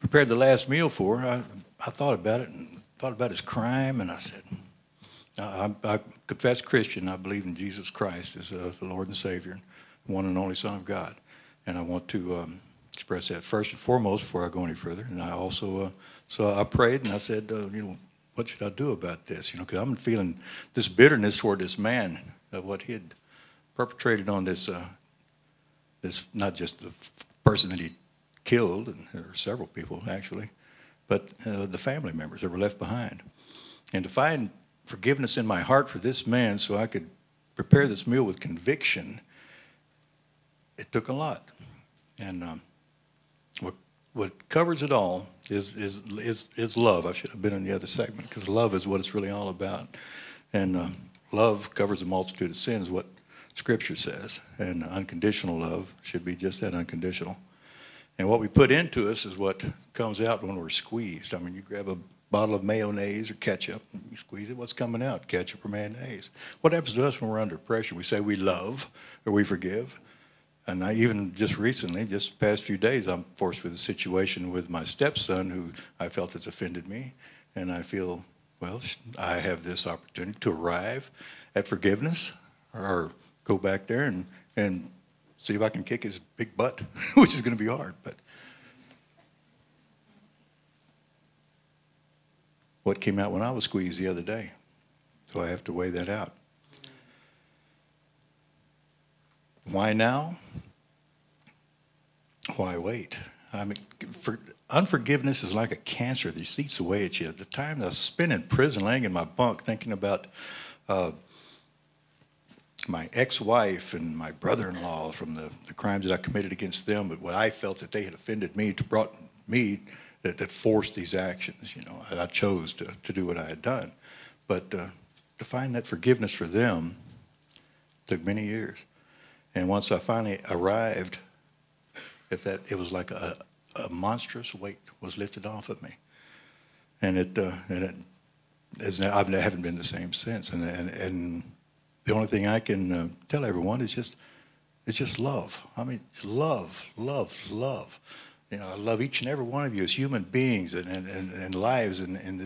prepared the last meal for, I thought about it and thought about his crime, and I said, I confess Christian. I believe in Jesus Christ as the Lord and Savior, one and only Son of God. And I want to express that first and foremost before I go any further. And I also, so I prayed and I said, what should I do about this? Because I'm feeling this bitterness toward this man of what he had perpetrated on this, not just the person that he killed, and there were several people actually, but the family members that were left behind. And to find forgiveness in my heart for this man so I could prepare this meal with conviction, it took a lot. And what covers it all is love. I should have been in the other segment, because love is what it's really all about. And love covers a multitude of sins, what Scripture says. And unconditional love should be just that, unconditional. And what we put into us is what comes out when we're squeezed. I mean, you grab a bottle of mayonnaise or ketchup, and you squeeze it, what's coming out? Ketchup or mayonnaise. What happens to us when we're under pressure? We say we love or we forgive. And I even just recently, just the past few days, I'm forced with a situation with my stepson who I felt has offended me. And I feel, well, I have this opportunity to arrive at forgiveness or go back there and see if I can kick his big butt, which is going to be hard. But what came out when I was squeezed the other day? So I have to weigh that out. Why now? Why wait? I mean, unforgiveness is like a cancer that eats away at you. The time I spent in prison laying in my bunk thinking about my ex-wife and my brother-in-law from the crimes that I committed against them, but what I felt that they had offended me, brought me, that forced these actions. I chose to do what I had done. But to find that forgiveness for them took many years. And once I finally arrived, it was like a monstrous weight was lifted off of me. And I haven't been the same since. And the only thing I can tell everyone is just love. I mean, love, love, love. I love each and every one of you as human beings and lives in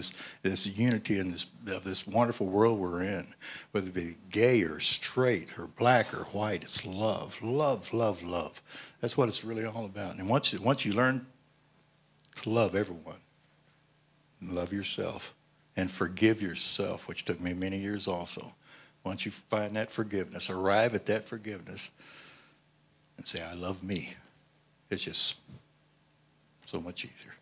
this unity and this wonderful world we're in. Whether it be gay or straight or black or white, it's love, love, love, love. That's what it's really all about. And once you learn to love everyone, and love yourself, and forgive yourself, which took me many years also. Once you find that forgiveness, arrive at that forgiveness, and say, I love me, it's just so much easier.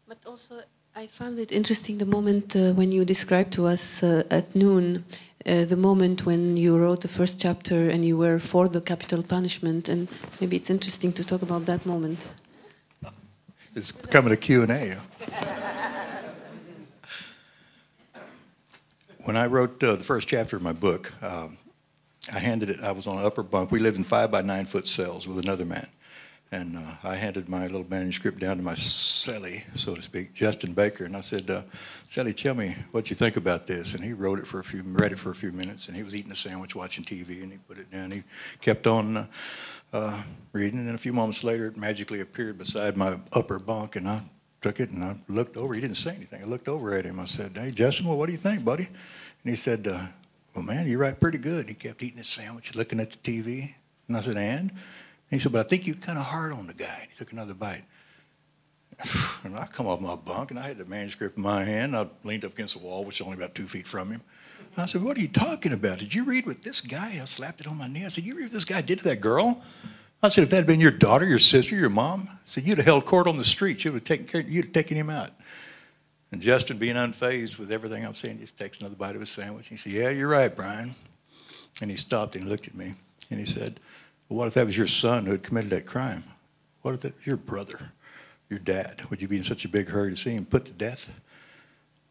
But also, I found it interesting the moment when you described to us at noon the moment when you wrote the first chapter and you were for the capital punishment, and maybe it's interesting to talk about that moment. It's becoming a Q&A. When I wrote the first chapter of my book, I handed it, I was on an upper bunk. We lived in 5 by 9 foot cells with another man. And I handed my little manuscript down to my cellie, so to speak, Justin Baker, and I said, Cellie, tell me what you think about this. And he read it for a few minutes, and he was eating a sandwich, watching TV, and he put it down. He kept on reading, and then a few moments later, it magically appeared beside my upper bunk, and I took it, and I looked over. He didn't say anything. I looked over at him. I said, hey, Justin, well, what do you think, buddy? And he said, well, man, you write pretty good. He kept eating his sandwich, looking at the TV. And I said, and? He said, but I think you're kind of hard on the guy. And he took another bite. And I come off my bunk, and I had the manuscript in my hand. I leaned up against the wall, which is only about 2 feet from him. And I said, what are you talking about? Did you read what this guy, I slapped it on my knee. I said, you read what this guy did to that girl? I said, if that had been your daughter, your sister, your mom, I said, you'd have held court on the street. You'd have taken him out. And Justin, being unfazed with everything I'm saying, just takes another bite of his sandwich. He said, yeah, you're right, Brian. And he stopped and looked at me, and he said, well, what if that was your son who had committed that crime? What if that was your brother, your dad? Would you be in such a big hurry to see him put to death?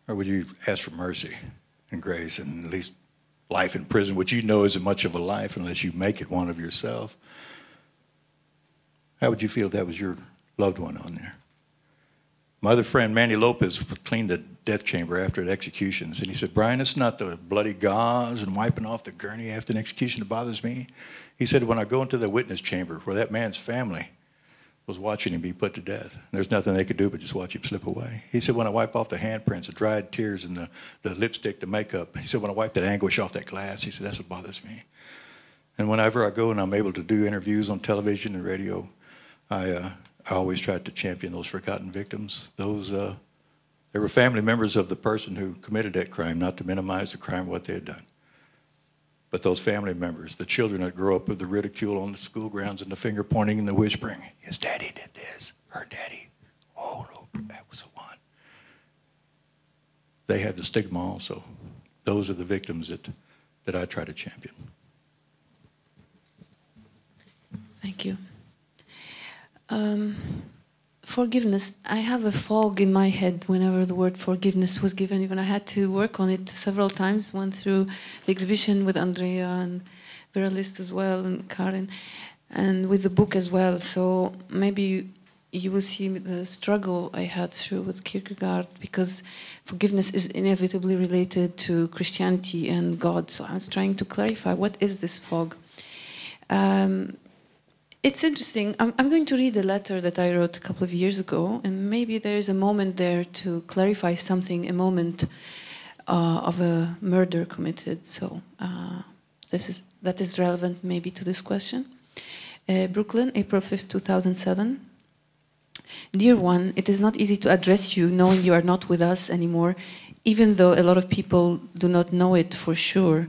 Or would you ask for mercy and grace and at least life in prison, which you know isn't much of a life unless you make it one of yourself? How would you feel if that was your loved one on there? My other friend, Manny Lopez, cleaned the death chamber after the executions, and he said, Brian, it's not the bloody gauze and wiping off the gurney after an execution that bothers me. He said, when I go into the witness chamber where that man's family was watching him be put to death, there's nothing they could do but just watch him slip away. He said, when I wipe off the handprints, the dried tears, and the lipstick, the makeup, he said, when I wipe that anguish off that glass, he said, that's what bothers me. And whenever I go and I'm able to do interviews on television and radio, I always tried to champion those forgotten victims. They were family members of the person who committed that crime, not to minimize the crime, what they had done. But those family members, the children that grow up with the ridicule on the school grounds and the finger pointing and the whispering, his daddy did this, her daddy, oh no, that was the one. They have the stigma also. Those are the victims that I try to champion. Thank you. Forgiveness. I have a fog in my head whenever the word forgiveness was given. Even I had to work on it several times. One through the exhibition with Andrea and Vera List as well, and Karen, and with the book as well. So maybe you will see the struggle I had through with Kierkegaard, because forgiveness is inevitably related to Christianity and God. So I was trying to clarify, what is this fog? It's interesting. I'm going to read a letter that I wrote a couple of years ago, and maybe there is a moment there to clarify something, a moment of a murder committed. So that is relevant maybe to this question. Brooklyn, April 5th, 2007. Dear one, it is not easy to address you knowing you are not with us anymore, even though a lot of people do not know it for sure.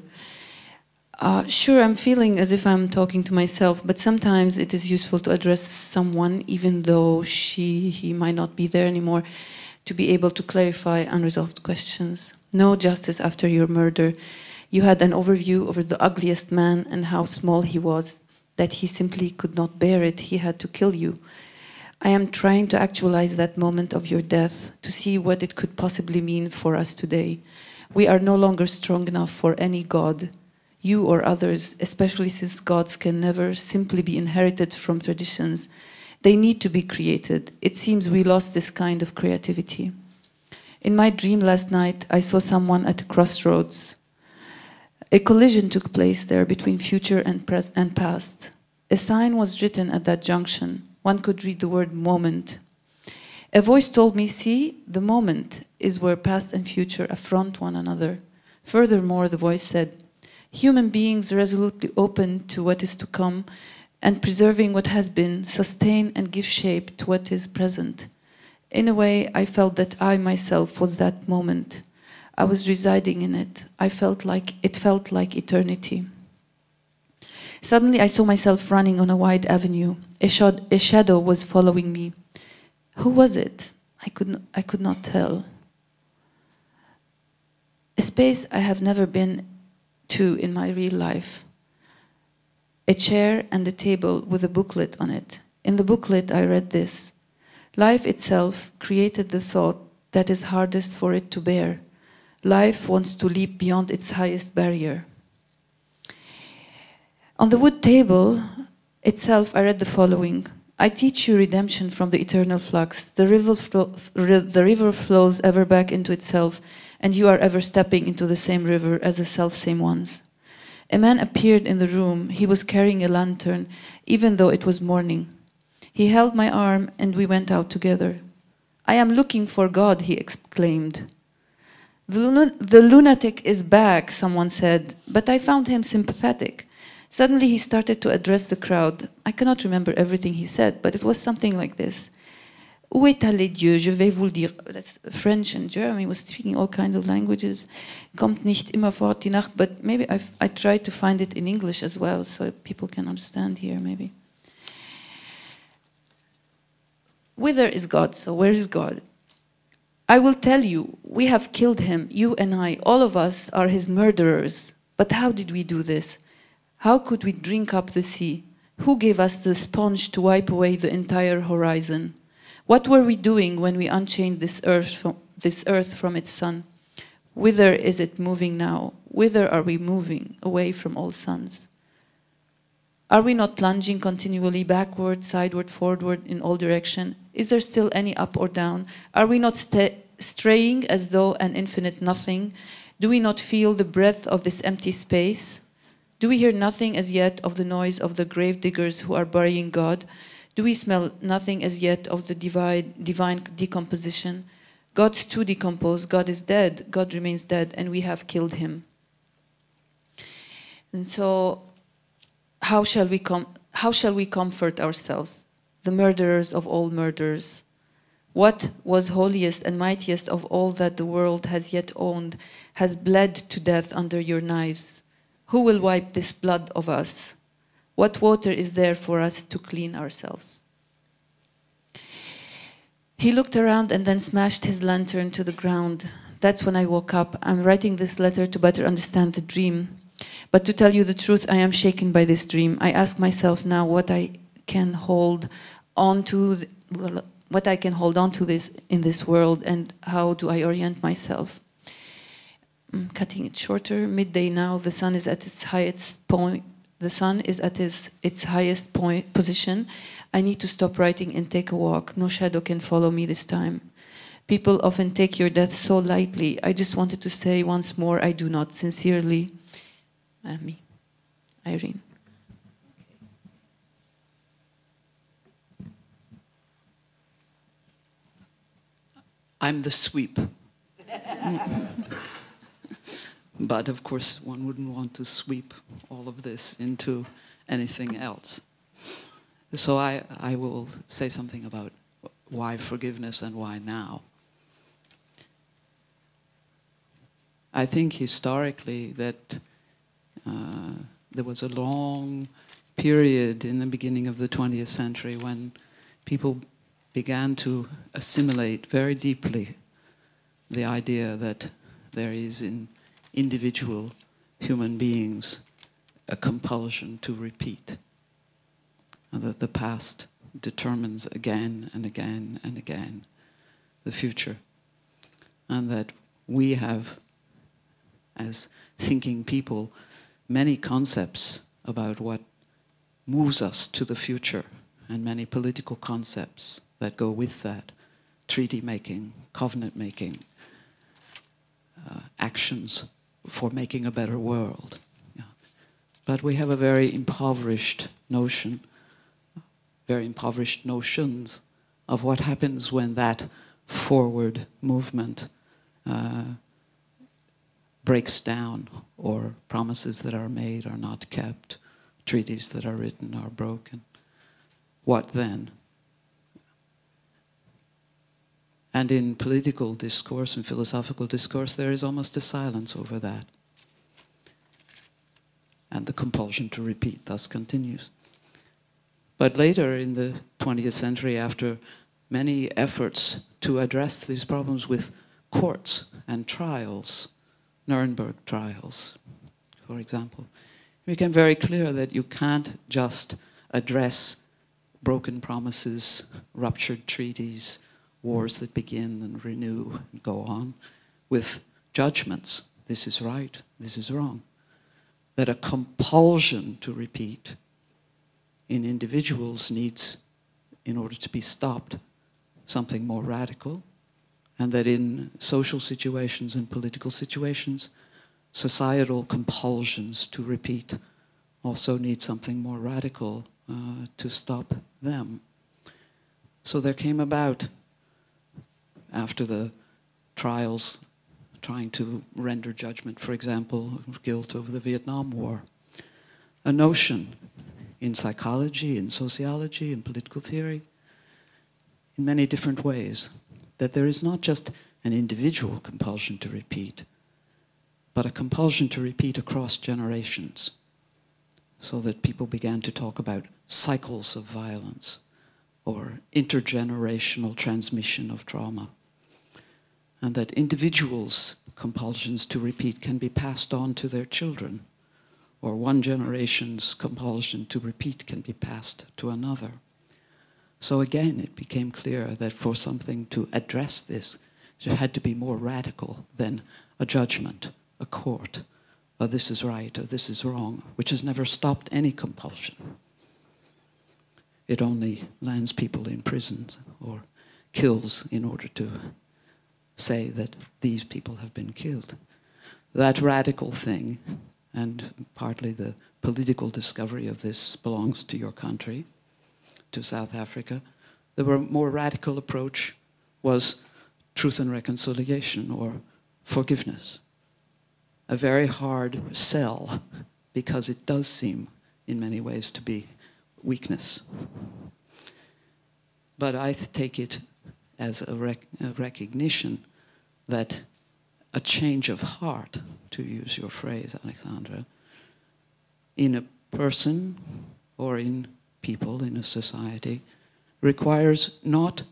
Sure, I'm feeling as if I'm talking to myself, but sometimes it is useful to address someone, even though he might not be there anymore, to be able to clarify unresolved questions. No justice after your murder. You had an overview over the ugliest man and how small he was, that he simply could not bear it. He had to kill you. I am trying to actualize that moment of your death, to see what it could possibly mean for us today. We are no longer strong enough for any God, you or others, especially since gods can never simply be inherited from traditions. They need to be created. It seems we lost this kind of creativity. In my dream last night, I saw someone at a crossroads. A collision took place there between future and past. A sign was written at that junction. One could read the word moment. A voice told me, see, the moment is where past and future affront one another. Furthermore, the voice said, human beings resolutely open to what is to come and preserving what has been, sustain and give shape to what is present. In a way, I felt that I myself was that moment. I was residing in it. It felt like eternity. Suddenly, I saw myself running on a wide avenue. A shadow was following me. Who was it? I could not tell. A space I have never been too in my real life. A chair and a table with a booklet on it. In the booklet I read this: life itself created the thought that is hardest for it to bear. Life wants to leap beyond its highest barrier. On the wood table itself I read the following: I teach you redemption from the eternal flux. The river flows ever back into itself, and you are ever stepping into the same river as the self-same ones. A man appeared in the room. He was carrying a lantern, even though it was morning. He held my arm, and we went out together. I am looking for God, he exclaimed. The lunatic is back, someone said, but I found him sympathetic. Suddenly he started to address the crowd. I cannot remember everything he said, but it was something like this. Où est allé Dieu? Je vais vous le dire. That's French and German. He was speaking all kinds of languages. Kommt nicht immer fort die Nacht, but maybe I tried to find it in English as well, so people can understand here, maybe. Whither is God? So where is God? I will tell you, we have killed him, you and I, all of us are his murderers. But how did we do this? How could we drink up the sea? Who gave us the sponge to wipe away the entire horizon? What were we doing when we unchained this earth from its sun? Whither is it moving now? Whither are we moving? Away from all suns. Are we not plunging continually backward, sideward, forward, in all directions? Is there still any up or down? Are we not straying as though an infinite nothing? Do we not feel the breath of this empty space? Do we hear nothing as yet of the noise of the grave diggers who are burying God? Do we smell nothing as yet of the divine decomposition? God's too decomposed, God is dead, God remains dead, and we have killed him. And so, how shall we comfort ourselves, the murderers of all murders? What was holiest and mightiest of all that the world has yet owned has bled to death under your knives? Who will wipe this blood of us? What water is there for us to clean ourselves? He looked around and then smashed his lantern to the ground. That's when I woke up. I'm writing this letter to better understand the dream. But to tell you the truth, I am shaken by this dream. I ask myself now what I can hold on to, this in this world, and how do I orient myself? Cutting it shorter, midday now, the sun is at its highest point. The sun is at its highest position. I need to stop writing and take a walk. No shadow can follow me this time. People often take your death so lightly. I just wanted to say once more, I do not. Sincerely, me, Irene. I'm the sweep. But of course, one wouldn't want to sweep all of this into anything else. So I will say something about why forgiveness and why now. I think historically that there was a long period in the beginning of the 20th century when people began to assimilate very deeply the idea that there is in individual human beings a compulsion to repeat, and that the past determines again and again and again the future, and that we have, as thinking people, many concepts about what moves us to the future, and many political concepts that go with that: treaty making, covenant making, actions for making a better world. Yeah. But we have a very impoverished notion, very impoverished notions of what happens when that forward movement breaks down, or promises that are made are not kept, treaties that are written are broken. What then? And in political discourse and philosophical discourse, there is almost a silence over that. And the compulsion to repeat thus continues. But later in the 20th century, after many efforts to address these problems with courts and trials, Nuremberg trials, for example. It became very clear that you can't just address broken promises, ruptured treaties, wars that begin and renew and go on, with judgments. This is right, this is wrong. That a compulsion to repeat in individuals needs, in order to be stopped, something more radical, and that in social situations and political situations, societal compulsions to repeat also need something more radical to stop them. So there came about, after the trials trying to render judgment, for example, of guilt over the Vietnam War, a notion in psychology, in sociology, in political theory, in many different ways, that there is not just an individual compulsion to repeat, but a compulsion to repeat across generations, so that people began to talk about cycles of violence or intergenerational transmission of trauma, and that individuals' compulsions to repeat can be passed on to their children, or one generation's compulsion to repeat can be passed to another. So again, it became clear that for something to address this, it had to be more radical than a judgment, a court, or this is right, or this is wrong, which has never stopped any compulsion. It only lands people in prisons or kills in order to say that these people have been killed. That radical thing, and partly the political discovery of this belongs to your country, to South Africa. The more radical approach was truth and reconciliation, or forgiveness. A very hard sell, because it does seem in many ways to be weakness. But I take it as a recognition that a change of heart, to use your phrase, Aleksandra, in a person or in people, in a society, requires not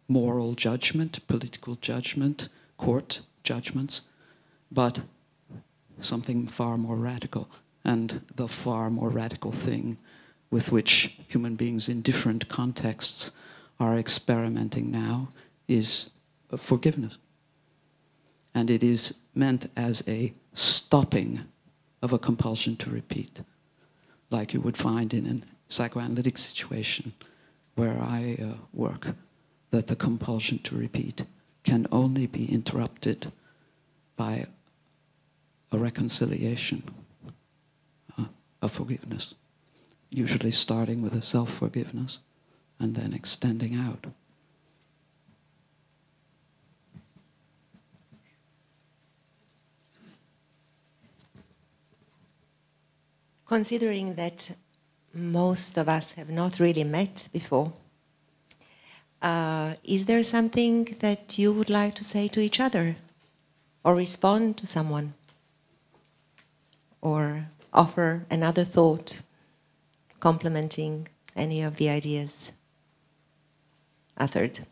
moral judgment, political judgment, court judgments, but something far more radical. And the far more radical thing with which human beings in different contexts are experimenting now is forgiveness. And it is meant as a stopping of a compulsion to repeat, like you would find in a psychoanalytic situation where I work, that the compulsion to repeat can only be interrupted by a reconciliation, a forgiveness, usually starting with a self-forgiveness and then extending out. Considering that most of us have not really met before, is there something that you would like to say to each other, or respond to someone, or offer another thought complementing any of the ideas uttered?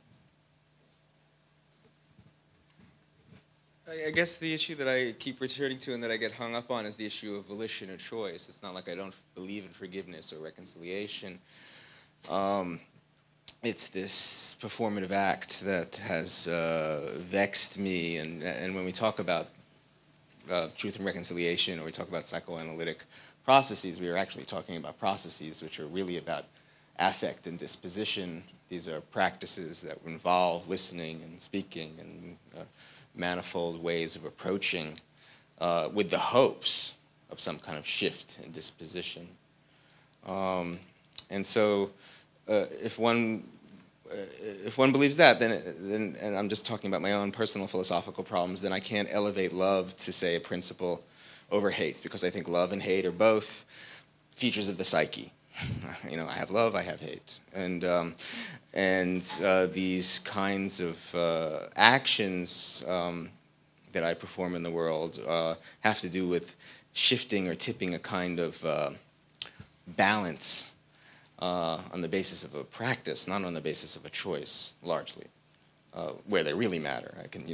I guess the issue that I keep returning to and that I get hung up on is the issue of volition or choice. It's not like I don't believe in forgiveness or reconciliation. It's this performative act that has vexed me. And when we talk about truth and reconciliation, or we talk about psychoanalytic processes, we are actually talking about processes which are really about affect and disposition. These are practices that involve listening and speaking and manifold ways of approaching with the hopes of some kind of shift in disposition. And so if one believes that, then, and I'm just talking about my own personal philosophical problems, then I can't elevate love to, say, a principle over hate, because I think love and hate are both features of the psyche. You know, I have love, I have hate. And these kinds of actions that I perform in the world have to do with shifting or tipping a kind of balance on the basis of a practice, not on the basis of a choice, largely, where they really matter. I can,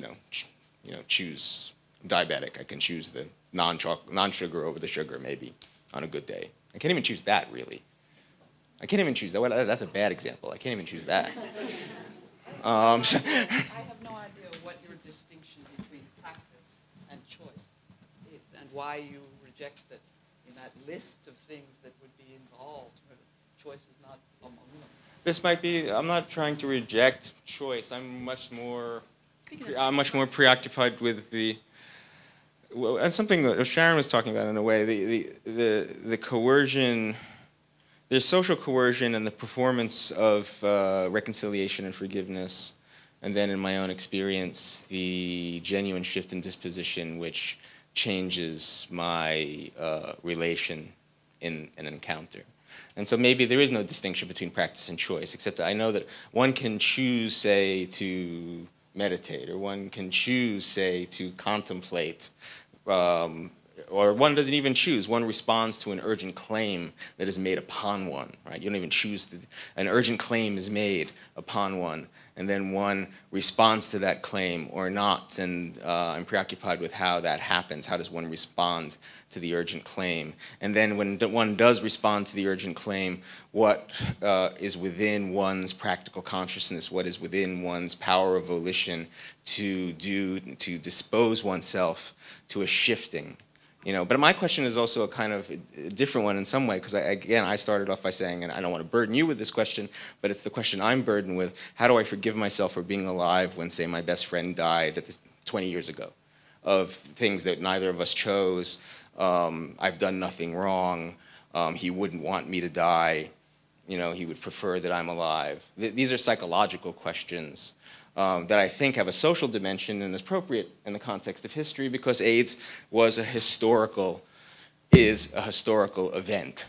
choose diabetic. I can choose the non-sugar over the sugar, maybe, on a good day. I can't even choose that, really. I can't even choose that. Well, that's a bad example. I can't even choose that. I have no idea what your distinction between practice and choice is, and why you reject that in that list of things that would be involved. Choice is not among them. This might be. I'm not trying to reject choice. I'm much more preoccupied with the. Well, and something that Sharon was talking about in a way. The coercion. There's social coercion and the performance of reconciliation and forgiveness, and then in my own experience, the genuine shift in disposition which changes my relation in an encounter. And so maybe there is no distinction between practice and choice, except that I know that one can choose, say, to meditate, or one can choose, say, to contemplate, or one doesn't even choose. One responds to an urgent claim that is made upon one, right? You don't even choose to. An urgent claim is made upon one, and then one responds to that claim or not. And I'm preoccupied with how that happens. How does one respond to the urgent claim? And then when one does respond to the urgent claim, what is within one's practical consciousness, what is within one's power of volition to do, to dispose oneself to a shifting. You know, but my question is also a kind of a different one in some way, because I started off by saying, and I don't want to burden you with this question, but it's the question I'm burdened with: how do I forgive myself for being alive when, say, my best friend died 20 years ago, of things that neither of us chose? I've done nothing wrong. He wouldn't want me to die. You know, he would prefer that I'm alive. These are psychological questions that I think have a social dimension and is appropriate in the context of history, because AIDS is a historical event.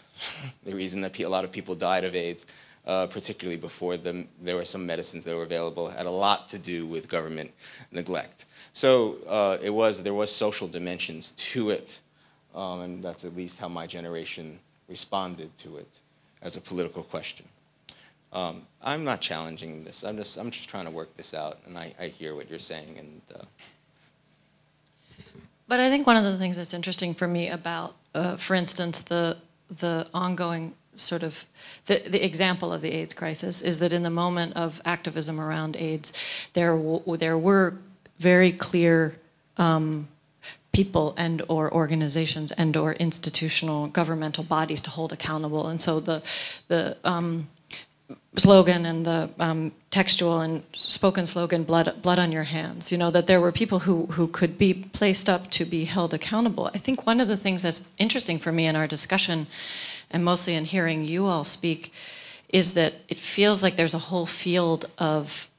The reason that a lot of people died of AIDS, particularly before there were some medicines that were available, had a lot to do with government neglect. So there was social dimensions to it, and that's at least how my generation responded to it as a political question. I'm not challenging this. I'm just trying to work this out, and I hear what you're saying. And but I think one of the things that's interesting for me about, for instance, the ongoing sort of the example of the AIDS crisis is that in the moment of activism around AIDS, there were very clear people and or organizations and or institutional governmental bodies to hold accountable, and so the slogan and the textual and spoken slogan, blood on your hands, you know, that there were people who could be placed up to be held accountable. I think one of the things that's interesting for me in our discussion, and mostly in hearing you all speak, is that it feels like there's a whole field of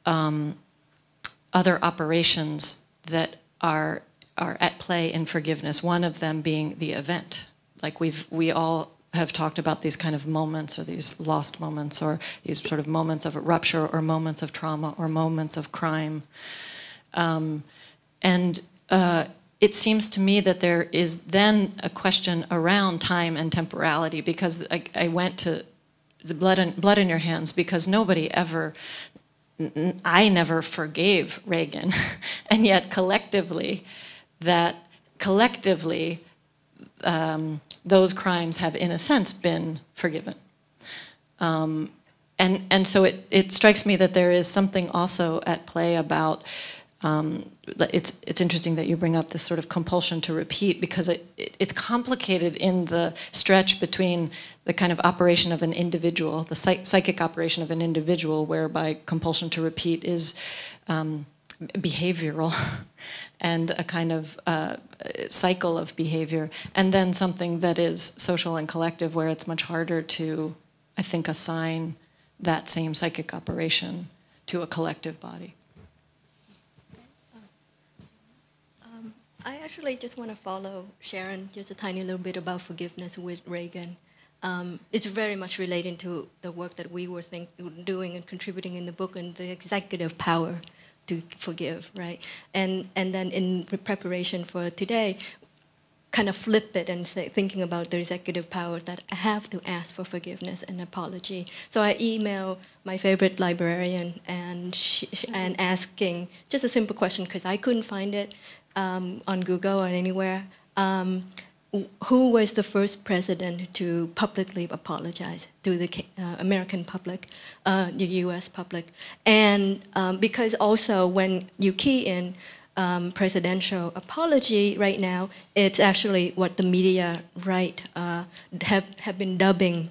other operations that are at play in forgiveness, one of them being the event. Like we all have talked about these kind of moments, or these lost moments, or these sort of moments of rupture, or moments of trauma, or moments of crime. It seems to me that there is then a question around time and temporality, because I went to the blood in your hands because nobody ever, I never forgave Reagan, and yet collectively, those crimes have, in a sense, been forgiven. And so it strikes me that there is something also at play about, it's interesting that you bring up this sort of compulsion to repeat, because it's complicated in the stretch between the kind of operation of an individual, the psychic operation of an individual, whereby compulsion to repeat is behavioral and a kind of cycle of behavior, and then something that is social and collective, where it's much harder to, I think, assign that same psychic operation to a collective body. I actually just want to follow Sharon just a tiny little bit about forgiveness with Reagan. It's very much relating to the work that we were doing and contributing in the book, and the executive power to forgive, right? And then in preparation for today, kind of flip it and thinking about the executive power that I have to ask for forgiveness and apology. So I email my favorite librarian and asking just a simple question, because I couldn't find it. on Google or anywhere, who was the first president to publicly apologize to the American public, the US public. And because also when you key in presidential apology right now, it's actually what the media have been dubbing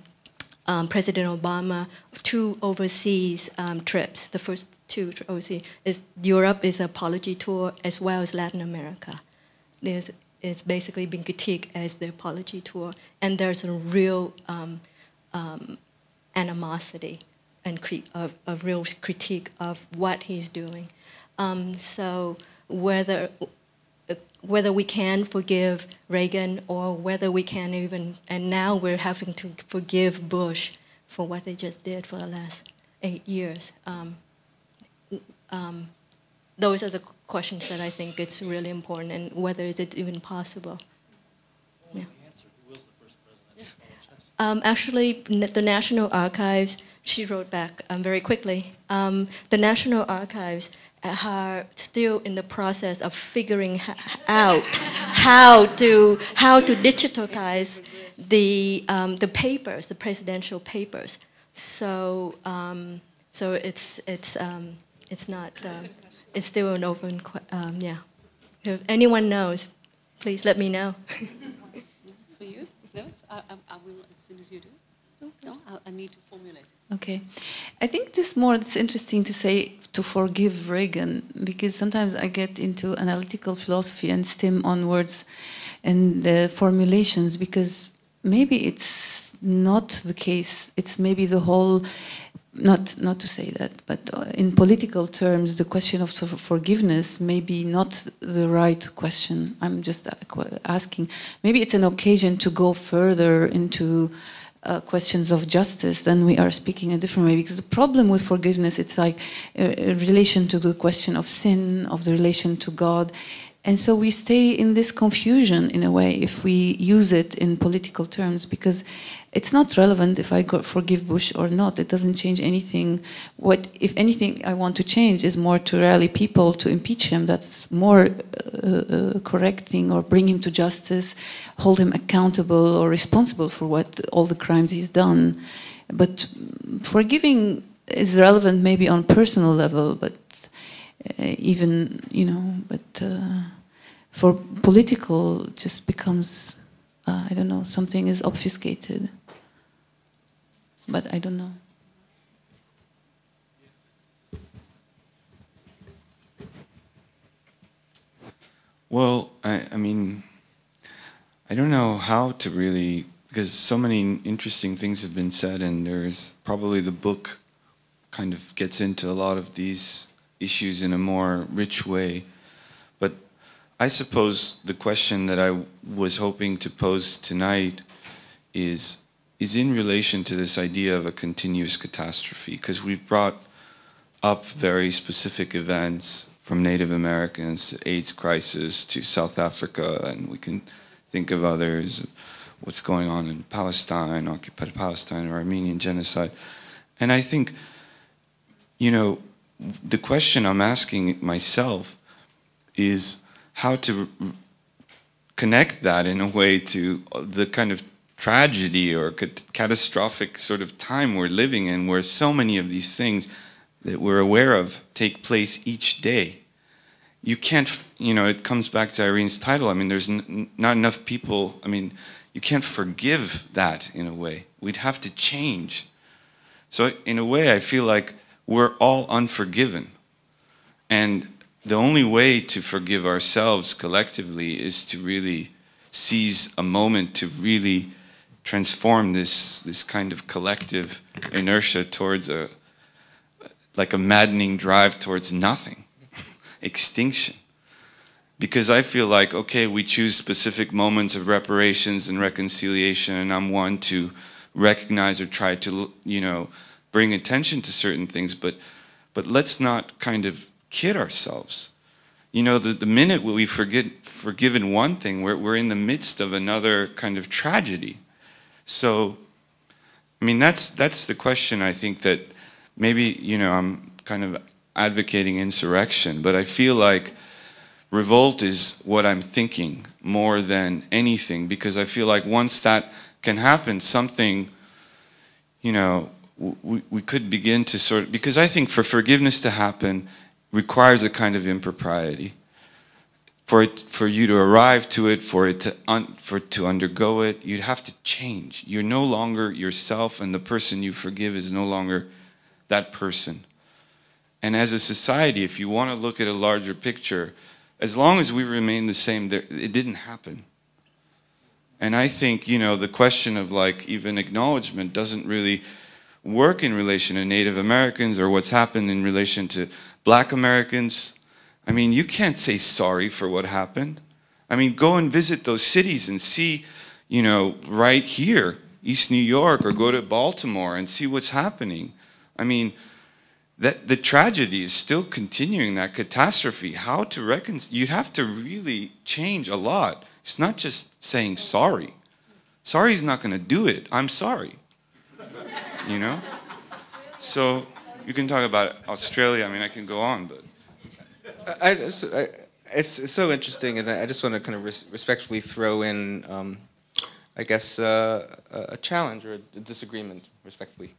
President Obama 2 overseas trips. The first 2 overseas is Europe is an apology tour as well as Latin America. It's basically been critiqued as the apology tour, and there's a real animosity and a real critique of what he's doing. So whether we can forgive Reagan or whether we can even, and now we're having to forgive Bush for what they just did for the last 8 years. Those are the questions that I think it's really important, and whether is it even possible. What was the answer? Who was the first president to apologize? Actually, the National Archives, she wrote back very quickly. The National Archives are still in the process of figuring out how to digitize the papers, the presidential papers. So it's not. It's still an open. Yeah. If anyone knows, please let me know. For you? No, I will as soon as you do. No, I need to formulate it. Okay. I think just more it's interesting to say to forgive Reagan, because sometimes I get into analytical philosophy and stem on words and the formulations, because maybe it's not the case. It's maybe the whole, not to say that, but in political terms, the question of forgiveness may be not the right question. I'm just asking. Maybe it's an occasion to go further into questions of justice, then we are speaking a different way. Because the problem with forgiveness, it's like a relation to the question of sin, of the relation to God. And so we stay in this confusion in a way if we use it in political terms, because it's not relevant if I forgive Bush or not. It doesn't change anything. What, if anything, I want to change is more to rally people to impeach him. That's more correct thing, or bring him to justice, hold him accountable or responsible for what all the crimes he's done. But forgiving is relevant maybe on personal level, but even, you know, but for political, it just becomes, I don't know, something is obfuscated. But I don't know. Well, I mean, I don't know how to really, because so many interesting things have been said, and there's probably the book kind of gets into a lot of these issues in a more rich way. But I suppose the question that I was hoping to pose tonight is in relation to this idea of a continuous catastrophe, because we've brought up very specific events from Native Americans, AIDS crisis, to South Africa, and we can think of others, what's going on in Palestine, occupied Palestine, or Armenian genocide. And I think, you know, the question I'm asking myself is how to connect that in a way to the kind of tragedy or catastrophic sort of time we're living in, where so many of these things that we're aware of take place each day. You can't, you know, it comes back to Irene's title. I mean, there's not enough people. I mean, you can't forgive that in a way. We'd have to change. So in a way, I feel like we're all unforgiven. And the only way to forgive ourselves collectively is to really seize a moment to really transform this kind of collective inertia towards like a maddening drive towards nothing, extinction. Because I feel like, okay, we choose specific moments of reparations and reconciliation, and I'm one to recognize or try to, you know, bring attention to certain things, but let's not kind of kid ourselves. You know, the minute we've forgiven one thing, we're in the midst of another kind of tragedy. So, I mean, that's the question. I think that maybe, you know, I'm kind of advocating insurrection, but I feel like revolt is what I'm thinking more than anything, because I feel like once that can happen, something, you know, we could begin to sort of, because I think for forgiveness to happen requires a kind of impropriety. For you to arrive to it, for it to undergo it, you'd have to change. You're no longer yourself, and the person you forgive is no longer that person. And as a society, if you want to look at a larger picture, as long as we remain the same, it didn't happen. And I think, you know, the question of like even acknowledgement doesn't really work in relation to Native Americans or what's happened in relation to Black Americans. I mean, you can't say sorry for what happened. I mean, go and visit those cities and see, you know, right here, East New York, or go to Baltimore and see what's happening. I mean, the tragedy is still continuing, that catastrophe. How to reconcile? You'd have to really change a lot. It's not just saying sorry. Sorry is not going to do it. I'm sorry. You know? So you can talk about Australia. I mean, I can go on, but... It's so interesting, and I just want to kind of respectfully throw in, I guess, a challenge or a disagreement, respectfully.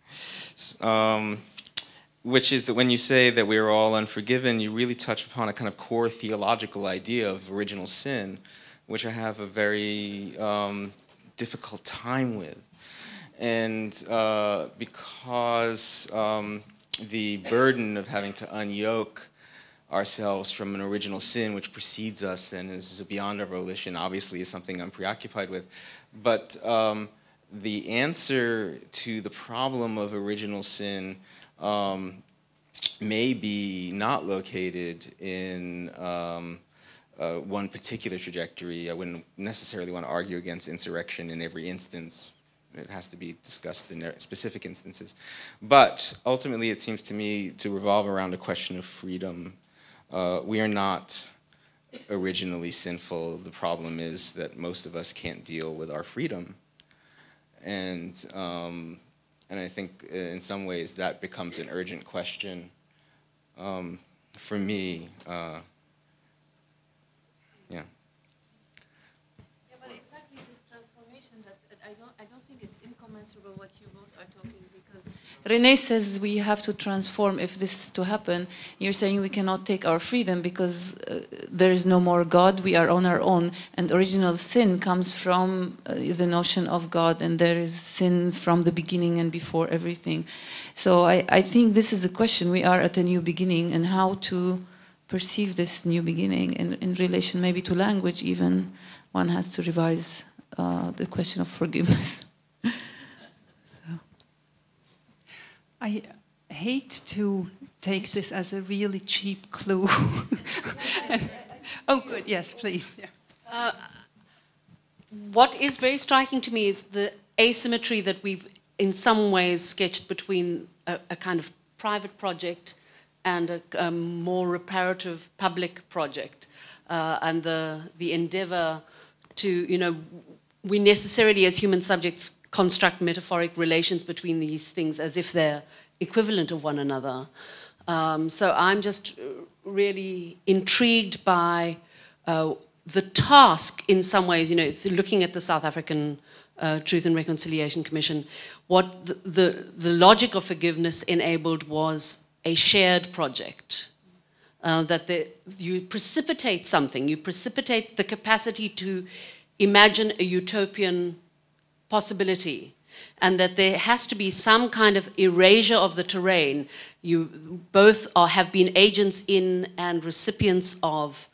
Which is that when you say that we are all unforgiven, you really touch upon a kind of core theological idea of original sin, which I have a very difficult time with. And because the burden of having to unyoke ourselves from an original sin which precedes us and is beyond our volition obviously is something I'm preoccupied with. But the answer to the problem of original sin may be not located in one particular trajectory. I wouldn't necessarily want to argue against insurrection in every instance. It has to be discussed in specific instances. But ultimately, it seems to me to revolve around a question of freedom. We are not originally sinful. The problem is that most of us can't deal with our freedom. And I think in some ways that becomes an urgent question for me. Yeah. Yeah, but exactly this transformation that I don't think it's incommensurable what you both are talking, because René says we have to transform if this is to happen. You're saying we cannot take our freedom because there is no more God, we are on our own, and original sin comes from the notion of God, and there is sin from the beginning and before everything. So I think this is the question. We are at a new beginning, and how to perceive this new beginning in relation maybe to language even. One has to revise the question of forgiveness. I hate to take this as a really cheap clue. Oh, good. Yes, please. Yeah. What is very striking to me is the asymmetry that we've in some ways sketched between a kind of private project and a more reparative public project, and the endeavor to, you know, we necessarily as human subjects construct metaphoric relations between these things as if they're equivalent of one another. So I'm just really intrigued by the task in some ways, you know, looking at the South African Truth and Reconciliation Commission, what the logic of forgiveness enabled was a shared project. That you precipitate something, you precipitate the capacity to imagine a utopian possibility, and that there has to be some kind of erasure of the terrain. You both have been agents in and recipients of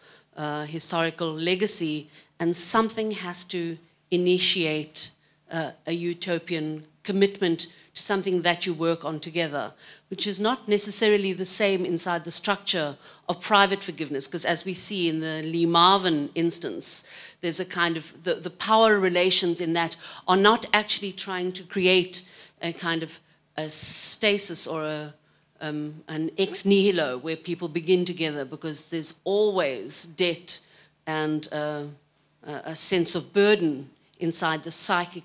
historical legacy, and something has to initiate a utopian commitment to something that you work on together, which is not necessarily the same inside the structure of private forgiveness, because as we see in the Lee Marvin instance, there's a kind of, the power relations in that are not actually trying to create a kind of a stasis or an ex nihilo where people begin together, because there's always debt and a sense of burden inside the psychic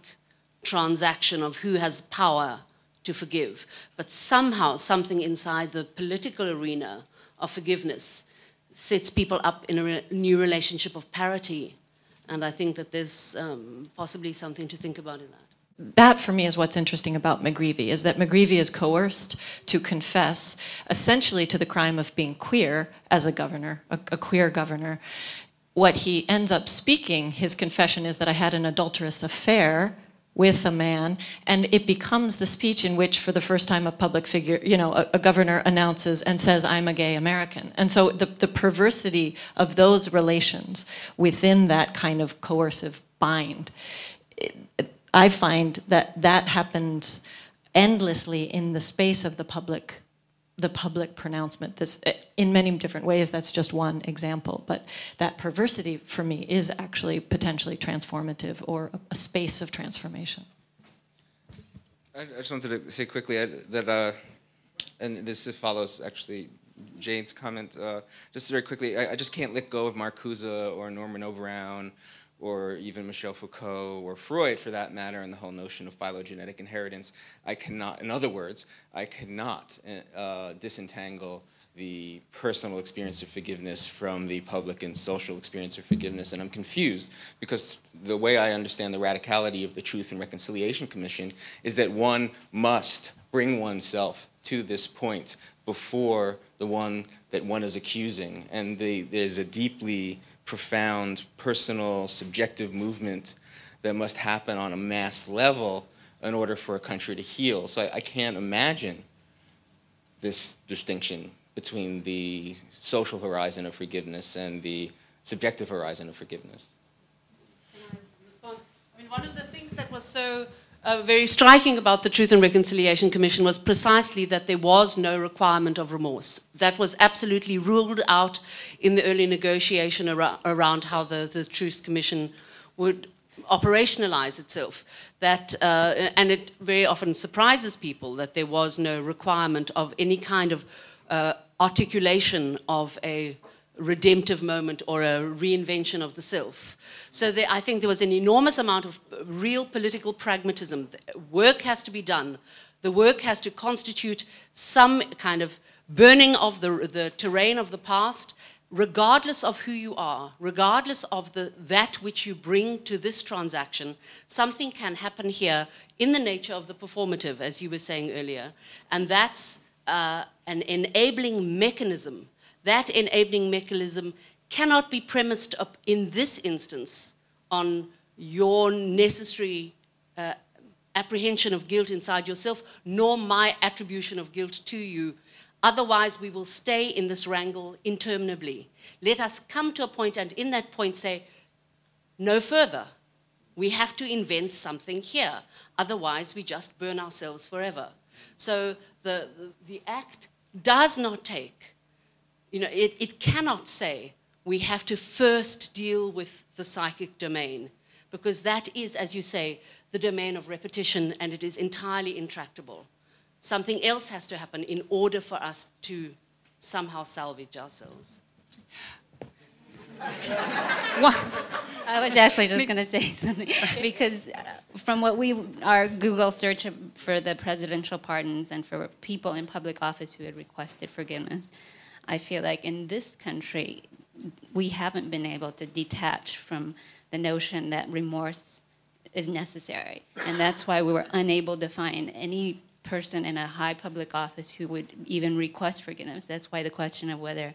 transaction of who has power to forgive. But somehow something inside the political arena of forgiveness sets people up in a new relationship of parity. And I think that there's possibly something to think about in that. That, for me, is what's interesting about McGreevy, is that McGreevy is coerced to confess essentially to the crime of being queer as a governor, a queer governor. What he ends up speaking, his confession, is that I had an adulterous affair with a man, and it becomes the speech in which, for the first time, a public figure, you know, a governor announces and says, I'm a gay American. And so the perversity of those relations within that kind of coercive bind, I find that that happens endlessly in the space of the public pronouncement. This, in many different ways, that's just one example. But that perversity, for me, is actually potentially transformative, or a space of transformation. I just wanted to say quickly that, and this follows actually Jane's comment, just very quickly, I just can't let go of Marcuse or Norman O'Brown, or even Michel Foucault or Freud, for that matter, and the whole notion of phylogenetic inheritance. I cannot, in other words, I cannot disentangle the personal experience of forgiveness from the public and social experience of forgiveness. And I'm confused, because the way I understand the radicality of the Truth and Reconciliation Commission is that one must bring oneself to this point before the one that one is accusing. And there's a deeply profound, personal, subjective movement that must happen on a mass level in order for a country to heal. So I can't imagine this distinction between the social horizon of forgiveness and the subjective horizon of forgiveness. Can I respond? I mean, one of the things that was so very striking about the Truth and Reconciliation Commission was precisely that there was no requirement of remorse. That was absolutely ruled out in the early negotiation around how the Truth Commission would operationalize itself. That, and it very often surprises people that there was no requirement of any kind of articulation of a redemptive moment or a reinvention of the self. So I think there was an enormous amount of real political pragmatism. Work has to be done. The work has to constitute some kind of burning of the terrain of the past, regardless of who you are, regardless of that which you bring to this transaction. Something can happen here in the nature of the performative, as you were saying earlier, and that's an enabling mechanism. That enabling mechanism cannot be premised up in this instance on your necessary apprehension of guilt inside yourself, nor my attribution of guilt to you. Otherwise, we will stay in this wrangle interminably. Let us come to a point, and in that point say, no further. We have to invent something here. Otherwise, we just burn ourselves forever. So the act does not take, you know, it cannot say we have to first deal with the psychic domain, because that is, as you say, the domain of repetition, and it is entirely intractable. Something else has to happen in order for us to somehow salvage ourselves. I was actually just going to say something, because from what our Google search for the presidential pardons and for people in public office who had requested forgiveness, I feel like in this country, we haven't been able to detach from the notion that remorse is necessary. And that's why we were unable to find any person in a high public office who would even request forgiveness. That's why the question of whether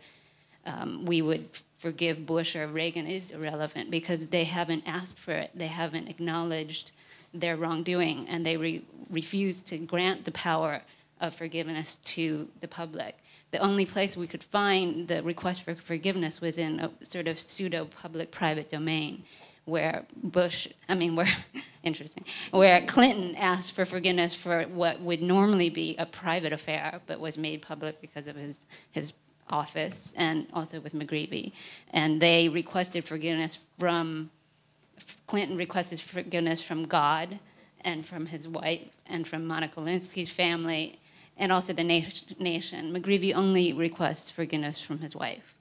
we would forgive Bush or Reagan is irrelevant, because they haven't asked for it. They haven't acknowledged their wrongdoing, and they refuse to grant the power of forgiveness to the public. The only place we could find the request for forgiveness was in a sort of pseudo-public-private domain, where where Clinton asked for forgiveness for what would normally be a private affair, but was made public because of his office, and also with McGreevy. And they requested forgiveness Clinton requested forgiveness from God, and from his wife, and from Monica Lewinsky's family, and also the nation. McGreevy only requests forgiveness from his wife.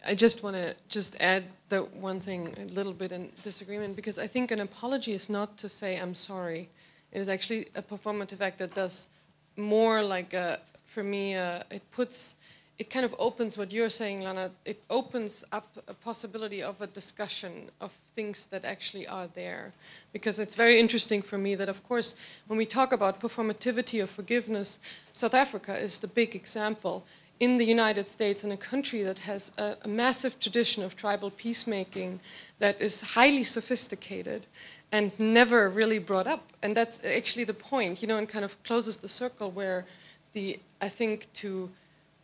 I just want to add the one thing a little bit in disagreement, because I think an apology is not to say I'm sorry. It is actually a performative act that does more like for me, it kind of opens what you're saying, Lana. It opens up a possibility of a discussion of things that actually are there. Because it's very interesting for me that, of course, when we talk about performativity of forgiveness, South Africa is the big example. In the United States, in a country that has a massive tradition of tribal peacemaking that is highly sophisticated and never really brought up. And that's actually the point, you know, and kind of closes the circle where I think to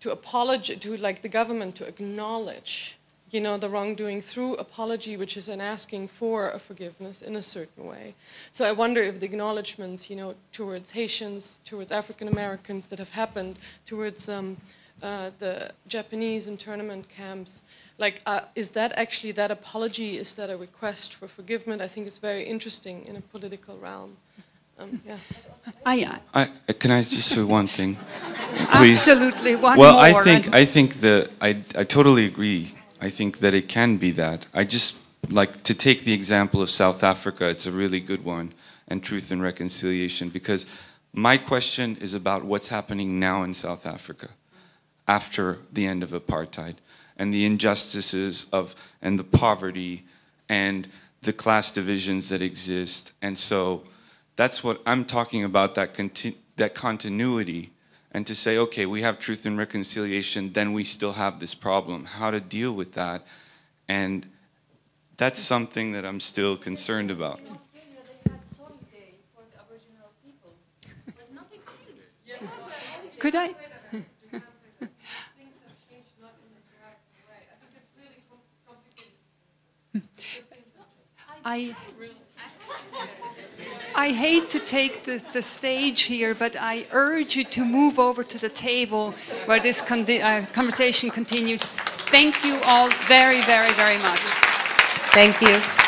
apologize, to like the government to acknowledge, you know, the wrongdoing through apology, which is an asking for a forgiveness in a certain way. So I wonder if the acknowledgements, you know, towards Haitians, towards African Americans that have happened, towards the Japanese internment camps, like, is that actually that apology? Is that a request for forgiveness? I think it's very interesting in a political realm. Yeah. Can I just say one thing, please? Absolutely, one more. Well, I think that I totally agree. I think that it can be that. I just like to take the example of South Africa. It's a really good one, and truth and reconciliation, because my question is about what's happening now in South Africa after the end of apartheid, and the injustices and the poverty and the class divisions that exist. And so that's what I'm talking about, that continuity, and to say, okay, we have truth and reconciliation, then we still have this problem, how to deal with that. And that's something that I'm still concerned about. Could I? I hate to take the stage here, but I urge you to move over to the table where this conversation continues. Thank you all very, very, very much. Thank you.